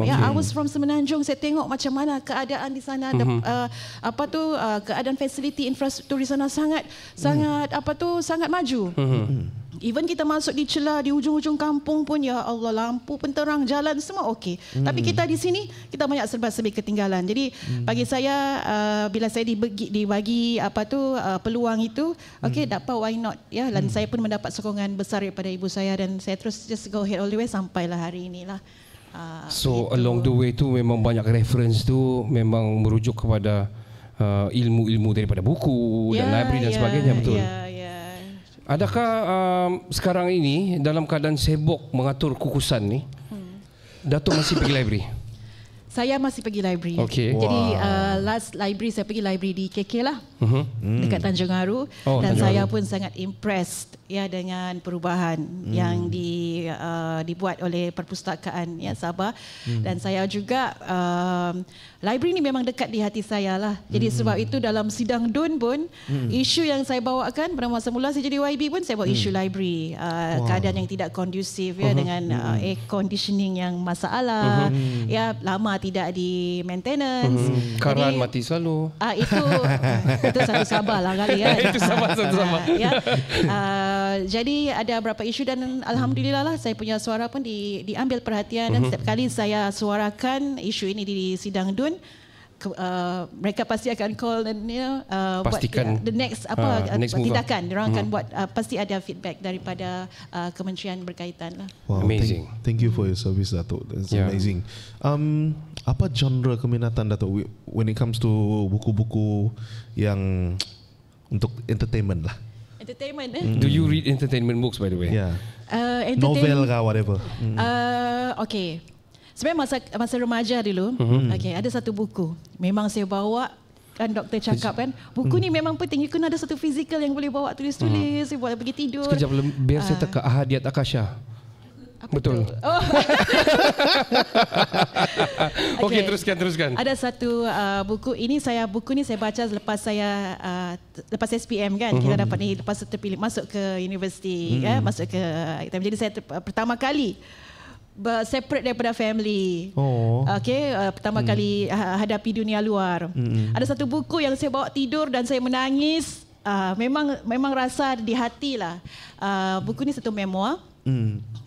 Ya, I was from Semenanjung, saya tengok macam mana keadaan di sana, keadaan fasiliti infrastruktur di sana sangat maju. Even kita masuk di celah di ujung-ujung kampung pun, ya Allah, lampu pun terang, jalan semua okey. Tapi kita di sini kita banyak serba-serbi ketinggalan. Jadi bagi saya bila saya dibagi peluang itu, dapat, why not ya. Dan saya pun mendapat sokongan besar daripada ibu saya dan saya terus just go ahead all the way sampailah hari inilah. So along the way tu memang banyak reference tu memang merujuk kepada ilmu-ilmu daripada buku dan library dan sebagainya, betul? Adakah sekarang ini dalam keadaan sibuk mengatur kukusan ni, Datuk masih pergi library? Saya masih pergi library. Jadi last library saya pergi library di KK lah, dekat Tanjung Aru, dan saya pun sangat impressed ya dengan perubahan yang dibuat oleh perpustakaan Sabah. Dan saya juga library ni memang dekat di hati saya lah. Jadi sebab itu dalam sidang DUN pun isu yang saya bawakan pada masa mula saya jadi YB pun saya bawa isu library, keadaan yang tidak kondusif ya, dengan air conditioning yang masalah, ya, lama tidak di maintenance. Karan mati selalu. Itu satu Sabah lah kali ya. Itu Sabah satu Sabah. Jadi ada beberapa isu dan alhamdulillah lah saya punya suara pun diambil perhatian, dan setiap kali saya suarakan isu ini di sidang DUN, mereka pasti akan call dan pastikan buat the next tindakan. Diorang akan buat, pasti ada feedback daripada kementerian berkaitan lah. Wow, amazing. Thank you for your service, Datuk. That's amazing. Apa genre keminatan Datuk when it comes to buku-buku yang untuk entertainment lah? Entertainment Do you read entertainment books by the way? Novel kah whatever? Okay. Sebenarnya masa remaja dulu, ada satu buku. Memang saya bawa, kan doktor cakap kan, buku ni memang penting. You kena ada satu fizikal yang boleh bawa tulis-tulis, boleh pergi tidur. Sekejap, biar saya teka Ahadiat Akasha. Betul. Okey, teruskan. Ada satu buku ni saya baca lepas SPM kan. Kita dapat ni lepas terpilih masuk ke universiti, masuk ke. Jadi saya pertama kali separate daripada family. Pertama kali hadapi dunia luar. Ada satu buku yang saya bawa tidur dan saya menangis. Memang rasa di hati lah. Buku ni satu memoir.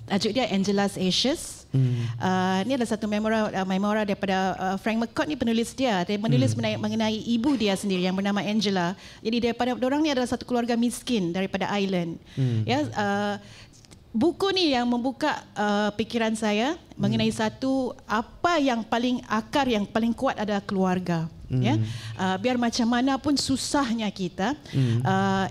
Tajuk dia Angela's Ashes. Ini adalah satu memoir daripada Frank McCourt ni, penulis dia. Dia menulis mengenai ibu dia sendiri yang bernama Angela. Jadi daripada orang ni adalah satu keluarga miskin daripada Ireland. Buku ni yang membuka pikiran saya mengenai satu, apa yang paling akar, yang paling kuat adalah keluarga. Biar macam mana pun susahnya kita,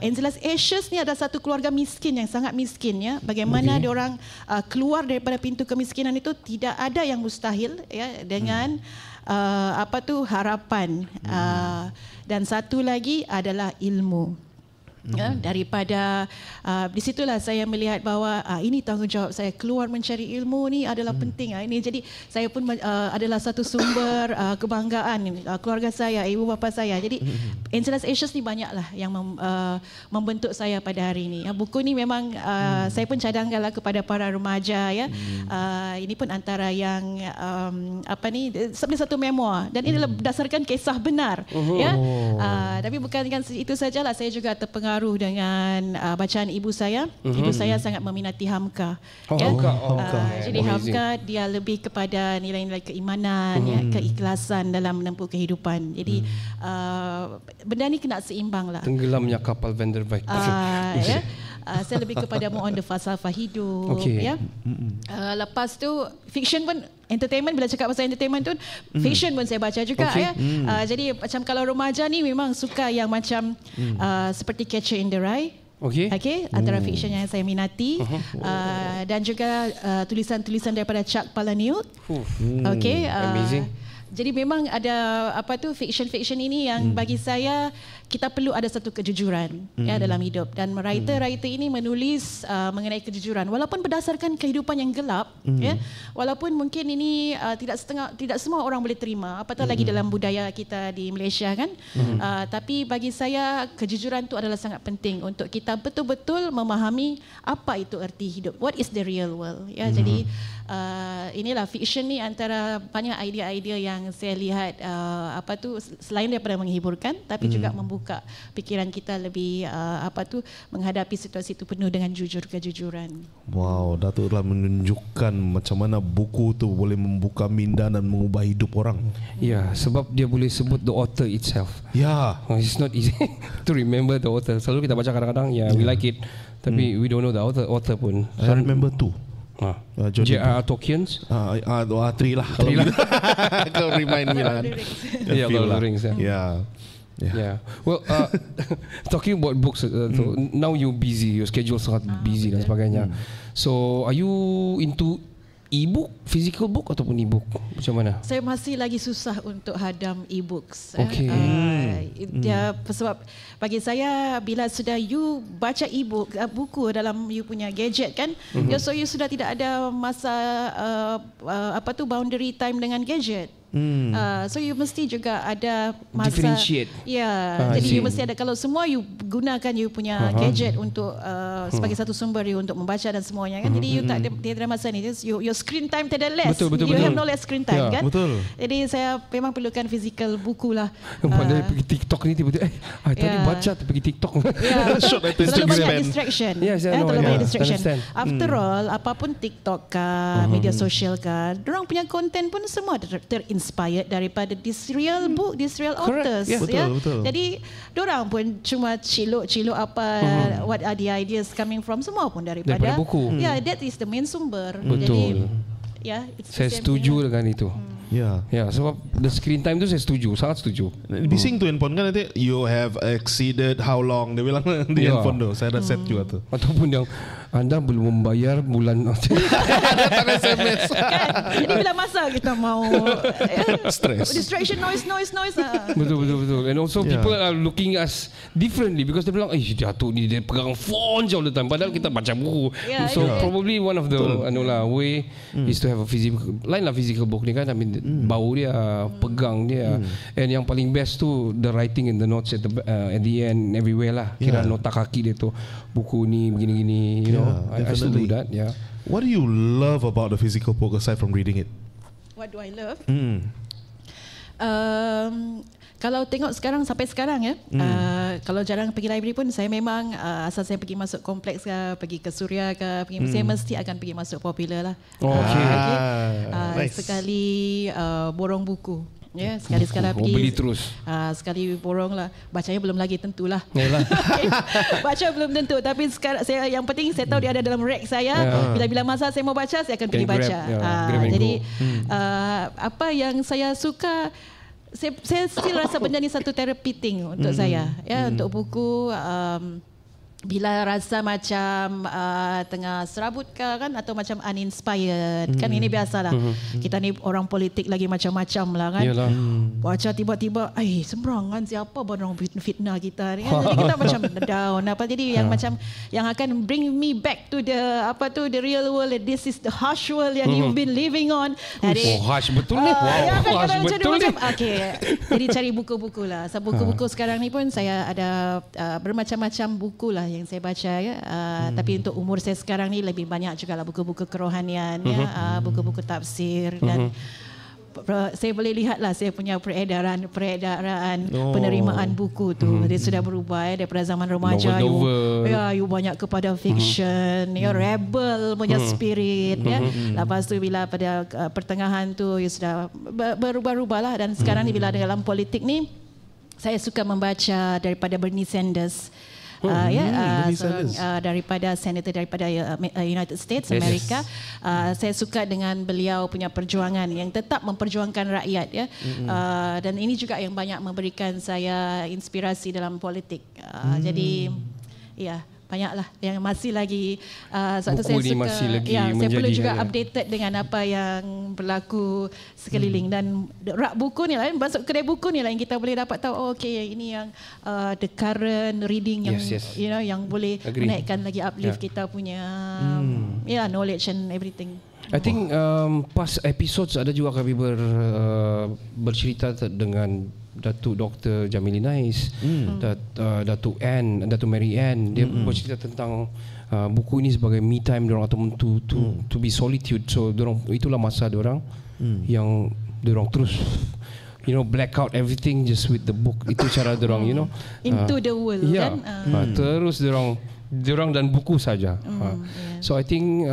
Angela's Ashes ni adalah satu keluarga miskin yang sangat miskin ya. Bagaimana diorang keluar daripada pintu kemiskinan itu, tidak ada yang mustahil ya, dengan harapan. Dan satu lagi adalah ilmu. Daripada di situlah saya melihat bahawa ini tanggungjawab saya, keluar mencari ilmu ni adalah penting. Ini jadi saya pun adalah satu sumber kebanggaan keluarga saya, ibu bapa saya. Jadi Angela's Ashes ni banyaklah yang membentuk saya pada hari ini. Buku ni memang saya pun cadangkanlah kepada para remaja ya. Ini pun antara yang sebenarnya satu memoir, dan ini adalah berdasarkan kisah benar ya. Tapi bukan itu sajalah, saya juga terpengaruh dengan bacaan ibu saya. Ibu saya sangat meminati Hamka. Jadi Hamka dia lebih kepada nilai-nilai keimanan, ya, keikhlasan dalam menempuh kehidupan. Jadi benda ni kena seimbang lah. Tenggelamnya kapal Van der Wijk. Saya lebih kepada more on the falsafah hidup. Ya. Lepas tu fiction pun entertainment, bila cakap pasal entertainment tu, fiction pun saya baca juga ya. Jadi macam kalau remaja ni memang suka yang macam seperti Catcher in the Rye. Okay, antara fiction yang saya minati. Dan juga tulisan-tulisan daripada Chuck Palahniuk. Okay, amazing. Jadi memang ada fiction ini yang bagi saya kita perlu ada satu kejujuran ya dalam hidup, dan writer ini menulis mengenai kejujuran walaupun berdasarkan kehidupan yang gelap ya, walaupun mungkin ini tidak semua orang boleh terima, apatah lagi dalam budaya kita di Malaysia kan. Tapi bagi saya kejujuran itu adalah sangat penting untuk kita betul-betul memahami apa itu erti hidup, what is the real world ya. Jadi inilah fiction ni antara banyak idea-idea yang saya lihat selain daripada menghiburkan tapi juga membuka pikiran kita lebih menghadapi situasi itu penuh dengan kejujuran. Wow, Datuk telah menunjukkan macam mana buku tu boleh membuka minda dan mengubah hidup orang. Ya, sebab dia boleh sebut the author itself. Ya. It's not easy to remember the author. Selalu kita baca kadang-kadang we like it, tapi we don't know the author pun. I remember two. J.R.R. Tolkien. Three lah. Kau remind me lah. Yeah, Lord of the Rings. Yeah. Well, talking about books, now you busy, your schedule sangat busy dan sebagainya. So, are you into e-book, physical book ataupun e-book? Macam mana? Saya masih lagi susah untuk hadam e-books. Okay. Sebab bagi saya bila sudah you baca e-book, buku dalam you punya gadget kan, so you sudah tidak ada masa boundary time dengan gadget. So you mesti juga ada masa differentiate. Jadi you mesti ada, kalau semua you gunakan you punya gadget untuk sebagai satu sumber you untuk membaca dan semuanya kan. Jadi you tak ada masa ni. Your screen time tidak less. Betul. You have no less screen time kan. Betul. Jadi saya memang perlukan physical buku lah. Padahal pergi TikTok ni tiba-tiba tadi baca tu pergi TikTok. Short attention terlalu banyak span. distraction. Terlalu banyak distraction. Understand. After all, apapun TikTok kah, media sosial kah, dorang punya konten pun semua inspired daripada this real book, this real authors. Betul. Jadi dorang pun cuma ciluk-ciluk what are the ideas coming from, semua pun daripada buku. That is the main sumber. Betul. Jadi saya setuju dengan itu. Ya, sebab the screen time tu saya setuju, sangat setuju. Bising tu handphone kan nanti you have exceeded how long, dia bilang di handphone tu. Saya dah set juga tu. Ataupun yang anda belum membayar bulan datang SMS. Kan? Jadi bila masa kita mau stress, distraction, noise. Betul. And also people are looking at us differently because they bilang, Datuk ni dia pegang phone all the time, padahal kita baca buku. So probably one of the way is to have a physical, lain lah physical book ni kan. I mean bau dia, pegang dia, and yang paling best tu the writing and the notes at the end everywhere lah. Kira nota kaki dia tu, buku ni begini-gini, you know. I still do that. What do you love about the physical book aside from reading it? What do I love? Kalau tengok sampai sekarang kalau jarang pergi library pun saya memang asal saya pergi masuk kompleks ke, pergi ke Suria ke, saya mesti akan pergi masuk Popular lah. Nice. Sekali borong buku. Sekali-sekala pergi beli terus. Sekali borong lah. Bacanya belum lagi tentulah. Baca belum tentu, tapi sekarang yang penting saya tahu dia ada dalam rack saya. Bila masa saya mau baca, saya akan pergi baca. Jadi apa yang saya suka, saya still rasa benda ni satu therapeutic untuk saya. Untuk buku, bila rasa macam tengah serabut ke kan, atau macam uninspired kan, ini biasalah. Kita ni orang politik lagi macam-macam lah kan. Baca tiba-tiba sembarangan siapa orang fitnah kita ni kan. Jadi kita macam down jadi yang macam yang akan bring me back to the real world. This is the harsh world yang you've been living on. Harsh betul ni. Harsh betul ni. Jadi cari buku-buku lah. Buku-buku sekarang ni pun saya ada bermacam-macam buku lah yang saya baca tapi untuk umur saya sekarang ni lebih banyak juga lah buku-buku kerohanian buku-buku tafsir dan saya boleh lihatlah saya punya peredaran penerimaan buku tu dia sudah berubah daripada zaman remaja you banyak kepada fiction, rebel punya spirit lepas tu bila pada pertengahan tu you sudah berubah-ubah lah, dan sekarang ni bila dalam politik ni saya suka membaca daripada Bernie Sanders. daripada senator daripada United States Amerika. Saya suka dengan beliau punya perjuangan yang tetap memperjuangkan rakyat, ya. Dan ini juga yang banyak memberikan saya inspirasi dalam politik. Jadi ya, banyaklah yang masih lagi buku saya suka, masih lagi saya perlu juga updated dengan apa yang berlaku sekeliling. Dan rak buku ni lah, masuk kedai buku ni lah yang kita boleh dapat tahu, oh, okay, ini yang the current reading yang you know, yang boleh menaikkan lagi uplift kita punya knowledge and everything. I think past episodes ada juga kami bercerita dengan Datuk Dr. Jamili Nais, Datuk Ann, Datuk Mary Ann. Dia bercerita tentang buku ini sebagai me time diorang, atau to be solitude. So diorang, itulah masa diorang yang diorang terus black out everything just with the book. Itu cara diorang into the world, kan. Terus diorang dan buku saja. So I think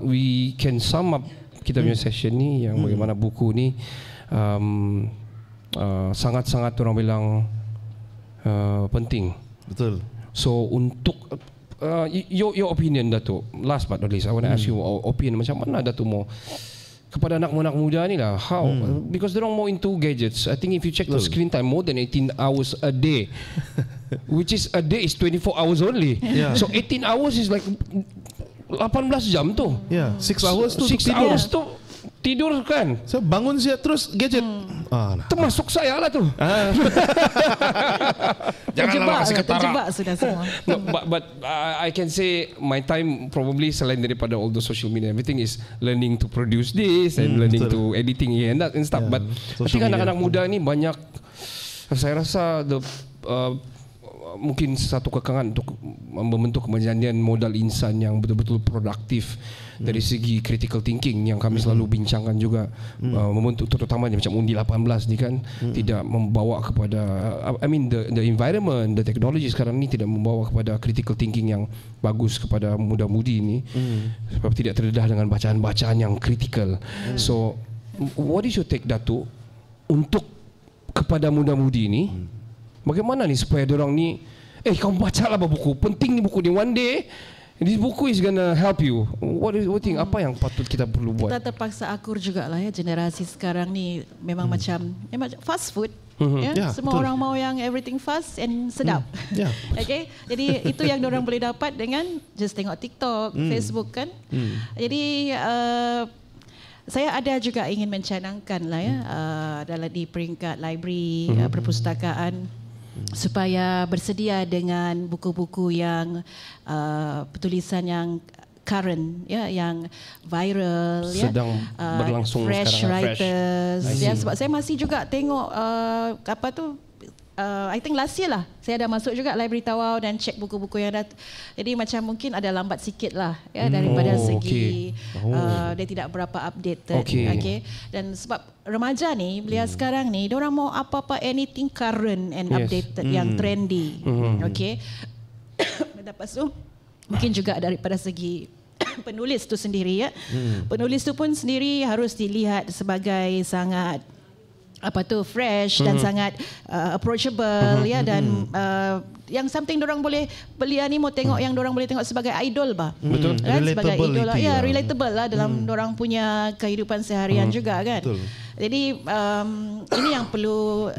we can sum up kita punya session ni, yang bagaimana buku ni sangat-sangat orang bilang penting. Betul. So untuk your opinion, Datuk, last but not least, I want to ask you opinion, macam mana Datuk mau kepada anak muda ni lah, how, because they're more into gadgets. I think if you check the screen time, more than 18 hours a day, which is a day is 24 hours only. So 18 hours is like 18 jam tu. 6 hours tu 6 hours tu tidur kan. So bangun siap terus gadget. Termasuk saya lah tu. Janganlah masih ketara. Terjebak sudah semua. No, but I can say my time probably selain daripada all the social media, everything is learning to produce this and learning to editing and that and stuff. But I think anak-anak muda ni banyak, saya rasa mungkin satu kekangan untuk membentuk kejadian modal insan yang betul-betul produktif dari segi critical thinking yang kami selalu bincangkan juga, membentuk terutama macam undi 18 ni kan, tidak membawa kepada the environment, the technology sekarang ni tidak membawa kepada critical thinking yang bagus kepada muda-mudi ni, sebab tidak terdedah dengan bacaan-bacaan yang kritikal. So what is your take, Datuk, untuk kepada muda-mudi ni? Bagaimana ni supaya diorang ni, kau baca lah buku, penting ni buku ni, one day this buku is gonna help you. What think, apa yang patut kita perlu buat? Kita terpaksa akur juga lah, ya, generasi sekarang ni memang macam fast food. Semua betul. Orang mau yang everything fast and sedap. Okay, jadi itu yang diorang boleh dapat dengan just tengok TikTok, Facebook kan. Jadi saya ada juga ingin mencanangkan lah, ya, dalam di peringkat library, perpustakaan, supaya bersedia dengan buku-buku yang tulisan yang current, ya, yang viral, sedang berlangsung fresh sekarang, writers, ya, sebab saya masih juga tengok I think last year lah saya ada masuk juga library Tawau dan cek buku-buku yang jadi macam mungkin ada lambat sikit lah, ya, daripada segi dia tidak berapa updated. Dan sebab remaja ni belia sekarang ni, diorang mau apa-apa anything current and updated, yang trendy. Lepas tu mungkin juga daripada segi penulis tu sendiri, ya, penulis tu pun sendiri harus dilihat sebagai sangat fresh dan sangat approachable, ya, dan yang something dorang boleh beli ni, mau tengok yang dorang boleh tengok sebagai idol bah. Betul. Kan? Sebagai idol lah, ya, relatable lah dalam dorang punya kehidupan seharian juga kan. Betul. Jadi ini yang perlu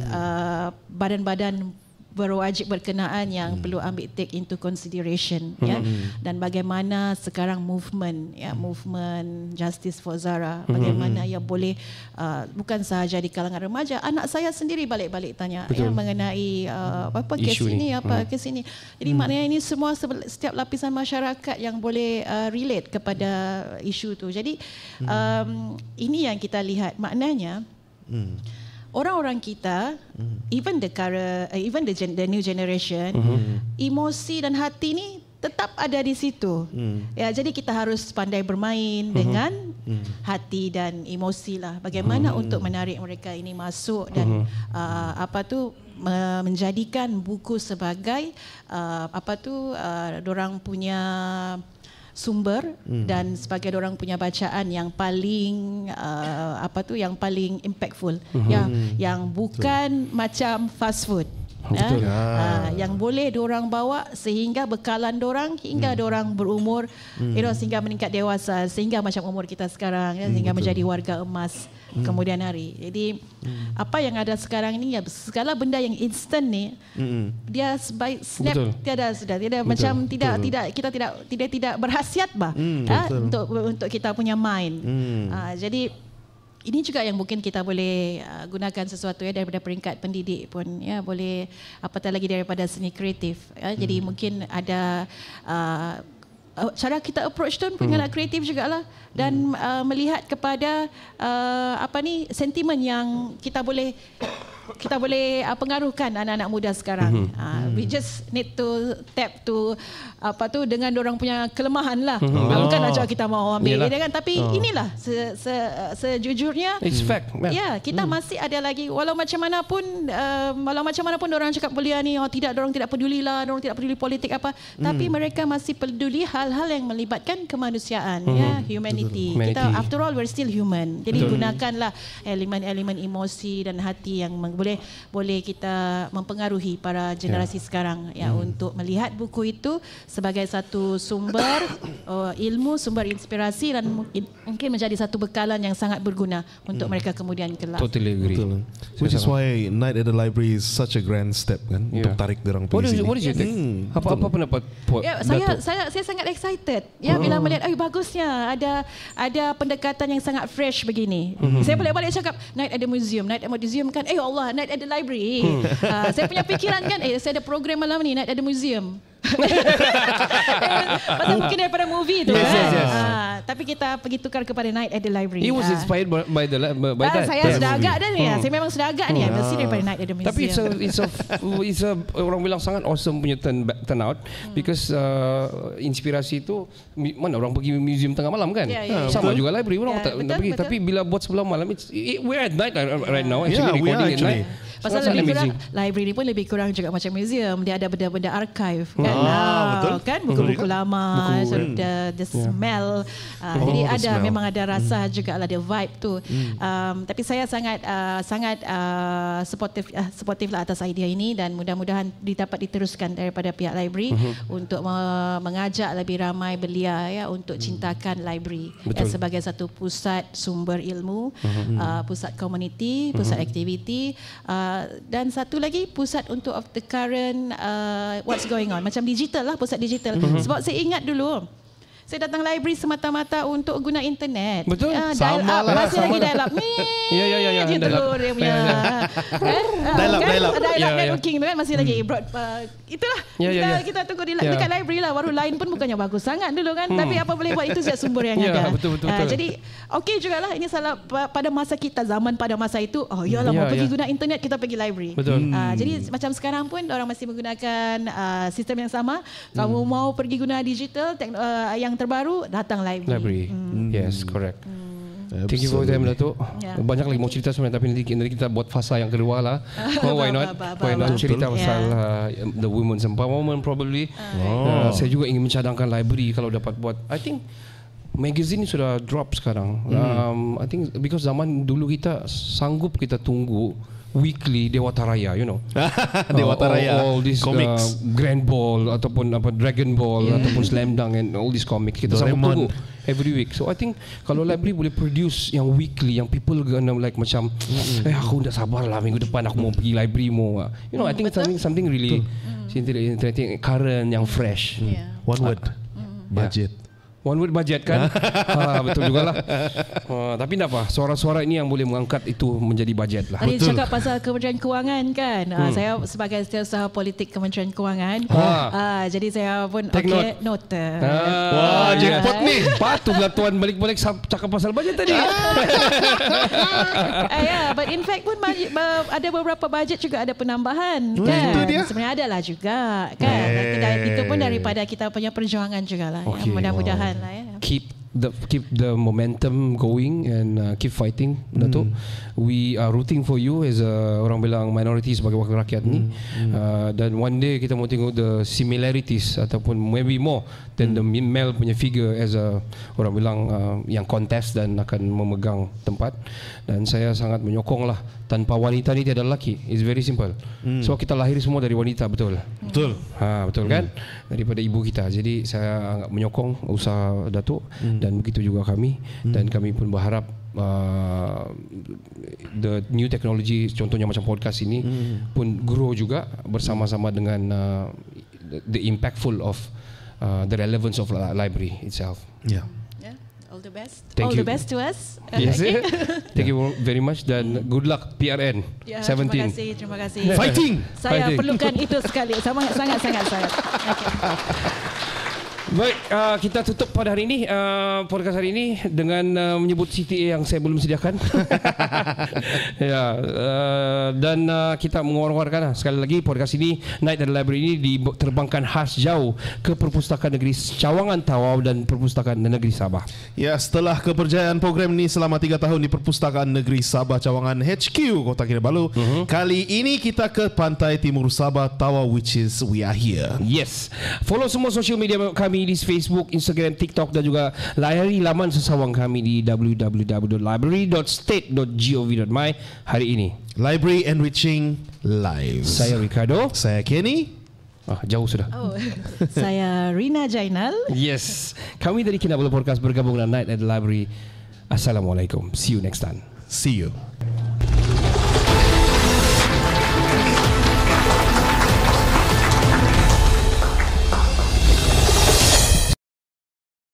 badan-badan berwajib berkenaan yang perlu ambil take into consideration, ya. Dan bagaimana sekarang movement justice for Zara, bagaimana ia boleh bukan sahaja di kalangan remaja, anak saya sendiri balik-balik tanya, ya, mengenai apa kes ini, kes ini. Jadi maknanya ini semua setiap lapisan masyarakat yang boleh relate kepada isu tu. Jadi ini yang kita lihat, maknanya orang-orang kita, even the new generation, emosi dan hati ni tetap ada di situ. Ya, jadi kita harus pandai bermain dengan hati dan emosi lah. Bagaimana untuk menarik mereka ini masuk dan menjadikan buku sebagai dorang punya sumber dan sebagai orang punya bacaan yang paling yang paling impactful, yang bukan macam fast food. yang boleh diorang bawa sehingga bekalan diorang hingga diorang berumur, sehingga meningkat dewasa, sehingga macam umur kita sekarang, sehingga menjadi warga emas kemudian hari. Jadi apa yang ada sekarang ini, segala benda yang instan ni, dia sebaik snap, tiada macam kita tidak berhasiat untuk kita punya mind. Jadi ini juga yang mungkin kita boleh gunakan sesuatu daripada peringkat pendidik pun, boleh apatah lagi daripada seni kreatif. Jadi mungkin ada cara kita approach tu pengenlah kreatif jugalah, dan melihat kepada sentimen yang kita boleh pengaruhkan anak-anak muda sekarang. We just need to tap to dengan orang punya kelemahan lah. Bukan aja kita mau ambil dia kan, tapi inilah sejujurnya. It's fact. Kita masih ada lagi, walau macam mana pun orang cakap belia ni, orang tidak peduli politik apa, tapi mereka masih peduli hal-hal yang melibatkan kemanusiaan, humanity. Kita after all we're still human. Jadi gunakanlah elemen-elemen emosi dan hati yang boleh kita mempengaruhi para generasi sekarang untuk melihat buku itu sebagai satu sumber ilmu, sumber inspirasi, dan mungkin menjadi satu bekalan yang sangat berguna untuk mereka kemudian kelak. Totally agree. Which is why Night at the Library is such a grand step kan, untuk tarik derang pergi sini. What did you think? Apa pendapat saya sangat excited bila melihat bagusnya ada pendekatan yang sangat fresh begini. Saya balik cakap Night at the Museum kan, Allah, Night at the Library. Saya punya pikiran kan, saya ada program malam ni, Night at the Museum. Pasal mungkin daripada movie tu. Tapi kita pergi tukar kepada Night at the Library. It was inspired by that. Saya sudah agak dah ni. Saya memang sudah agak ni. Mesti daripada Night at the Museum. Tapi it's a orang bilang sangat awesome punya turnout, because inspirasi itu mana orang pergi museum tengah malam kan. Sama juga library orang tak pergi. Tapi bila buat sebelah malam, we're at night right now actually recording at night. Pasal lebih kurang library ni pun lebih kurang juga macam museum. Dia ada benda-benda archive kan. Betul. Kan buku-buku lama, the smell. Jadi memang ada rasa juga lah, ada vibe tu. Tapi saya sangat supportive lah atas idea ini, dan mudah-mudahan dapat diteruskan daripada pihak library untuk mengajak lebih ramai belia untuk cintakan library sebagai satu pusat sumber ilmu, pusat komuniti, pusat aktiviti, dan satu lagi pusat untuk of the current what's going on, macam digital lah, pusat digital. Sebab saya ingat dulu saya datang library semata-mata untuk guna internet. Betul. Sama lah. Masih lagi dial-up. Ya. Dia telur dia punya. Dial-up networking tu kan masih lagi broad. Itulah. Kita tunggu dekat library lah. Warung lain pun bukannya bagus sangat dulu kan. Tapi apa boleh buat, itu saja sumber yang ada. Betul. Jadi okey jugalah. Ini salah pada masa kita, zaman pada masa itu. Yalah, mau pergi guna internet, kita pergi library. Betul. Jadi macam sekarang pun orang masih menggunakan sistem yang sama. Kamu mau pergi guna digital, yang terbaru, datang library. Yes, correct. Thank you for time, Datuk. Banyak lagi mau cerita sebenarnya, tapi nanti kita buat fasa yang kedua lah. Why not cerita pasal the women's empowerment probably. Saya juga ingin mencadangkan library kalau dapat buat. I think magazine ni sudah drop sekarang. I think because zaman dulu kita sanggup kita tunggu weekly Dewata Raya, Dewata Raya, all these Grand Ball ataupun Dragon Ball ataupun Slam Dunk and all these comics kita sanggup tunggu every week. So I think kalau library boleh produce yang weekly, yang people gonna like macam aku dah sabar lah minggu depan aku mau pergi library mau. I think something really interesting, current, yang fresh. One word, budget. One word budget kan. Betul jugalah. Tapi tak apa, suara-suara ini yang boleh mengangkat itu menjadi budget lah. Tadi cakap pasal Kementerian Kewangan kan. Saya sebagai setiausaha politik Kementerian Kewangan. Jadi saya pun note. Wah, jackpot ni. Patutlah tuan balik-balik cakap pasal budget tadi. But in fact pun ada beberapa budget juga ada penambahan kan. Itu dia. Sebenarnya adalah juga kan. Itu pun daripada kita punya perjuangan jugalah. Mudah-mudahan lah. Keep keep the momentum going and keep fighting, Datuk. We are rooting for you as orang bilang minority sebagai wakil rakyat ni. Dan one day kita mau tengok the similarities ataupun maybe more than the male punya figure as orang bilang yang contest dan akan memegang tempat. Dan saya sangat menyokong lah, tanpa wanita ni tiada lelaki. It's very simple. So kita lahir semua dari wanita, betul? Betul. Betul kan? Daripada ibu kita. Jadi saya menyokong usaha Datuk dan begitu juga kami, dan kami pun berharap the new technology, contohnya macam podcast ini pun grow juga bersama-sama dengan the impactful of the relevance of library itself. Yeah. All the best. Thank All you. the best to us. Yes. Okay. Thank you very much dan good luck PRN 17. Terima kasih. Fighting. Saya Fighting. perlukan itu sekali. Sangat. Okay. Baik, kita tutup pada hari ini podcast hari ini dengan menyebut CTA yang saya belum sediakan. Dan kita mengeluarkan sekali lagi podcast ini, Night at the Library ini diterbangkan khas jauh ke Perpustakaan Negeri Cawangan Tawau dan Perpustakaan Negeri Sabah. Ya, setelah keberjayaan program ini selama 3 tahun di Perpustakaan Negeri Sabah Cawangan HQ Kota Kinabalu, kali ini kita ke Pantai Timur Sabah Tawau, which is we are here. Yes. Follow semua social media kami di Facebook, Instagram, TikTok dan juga layari laman sesawang kami di www.library.state.gov.my hari ini. Library Enriching Lives. Saya Ricardo. Saya Kenny. Jauh sudah. Saya Rina Jainal. Yes. Kami dari Kinabalu Podcast bergabung dengan Night at the Library. Assalamualaikum. See you next time. See you.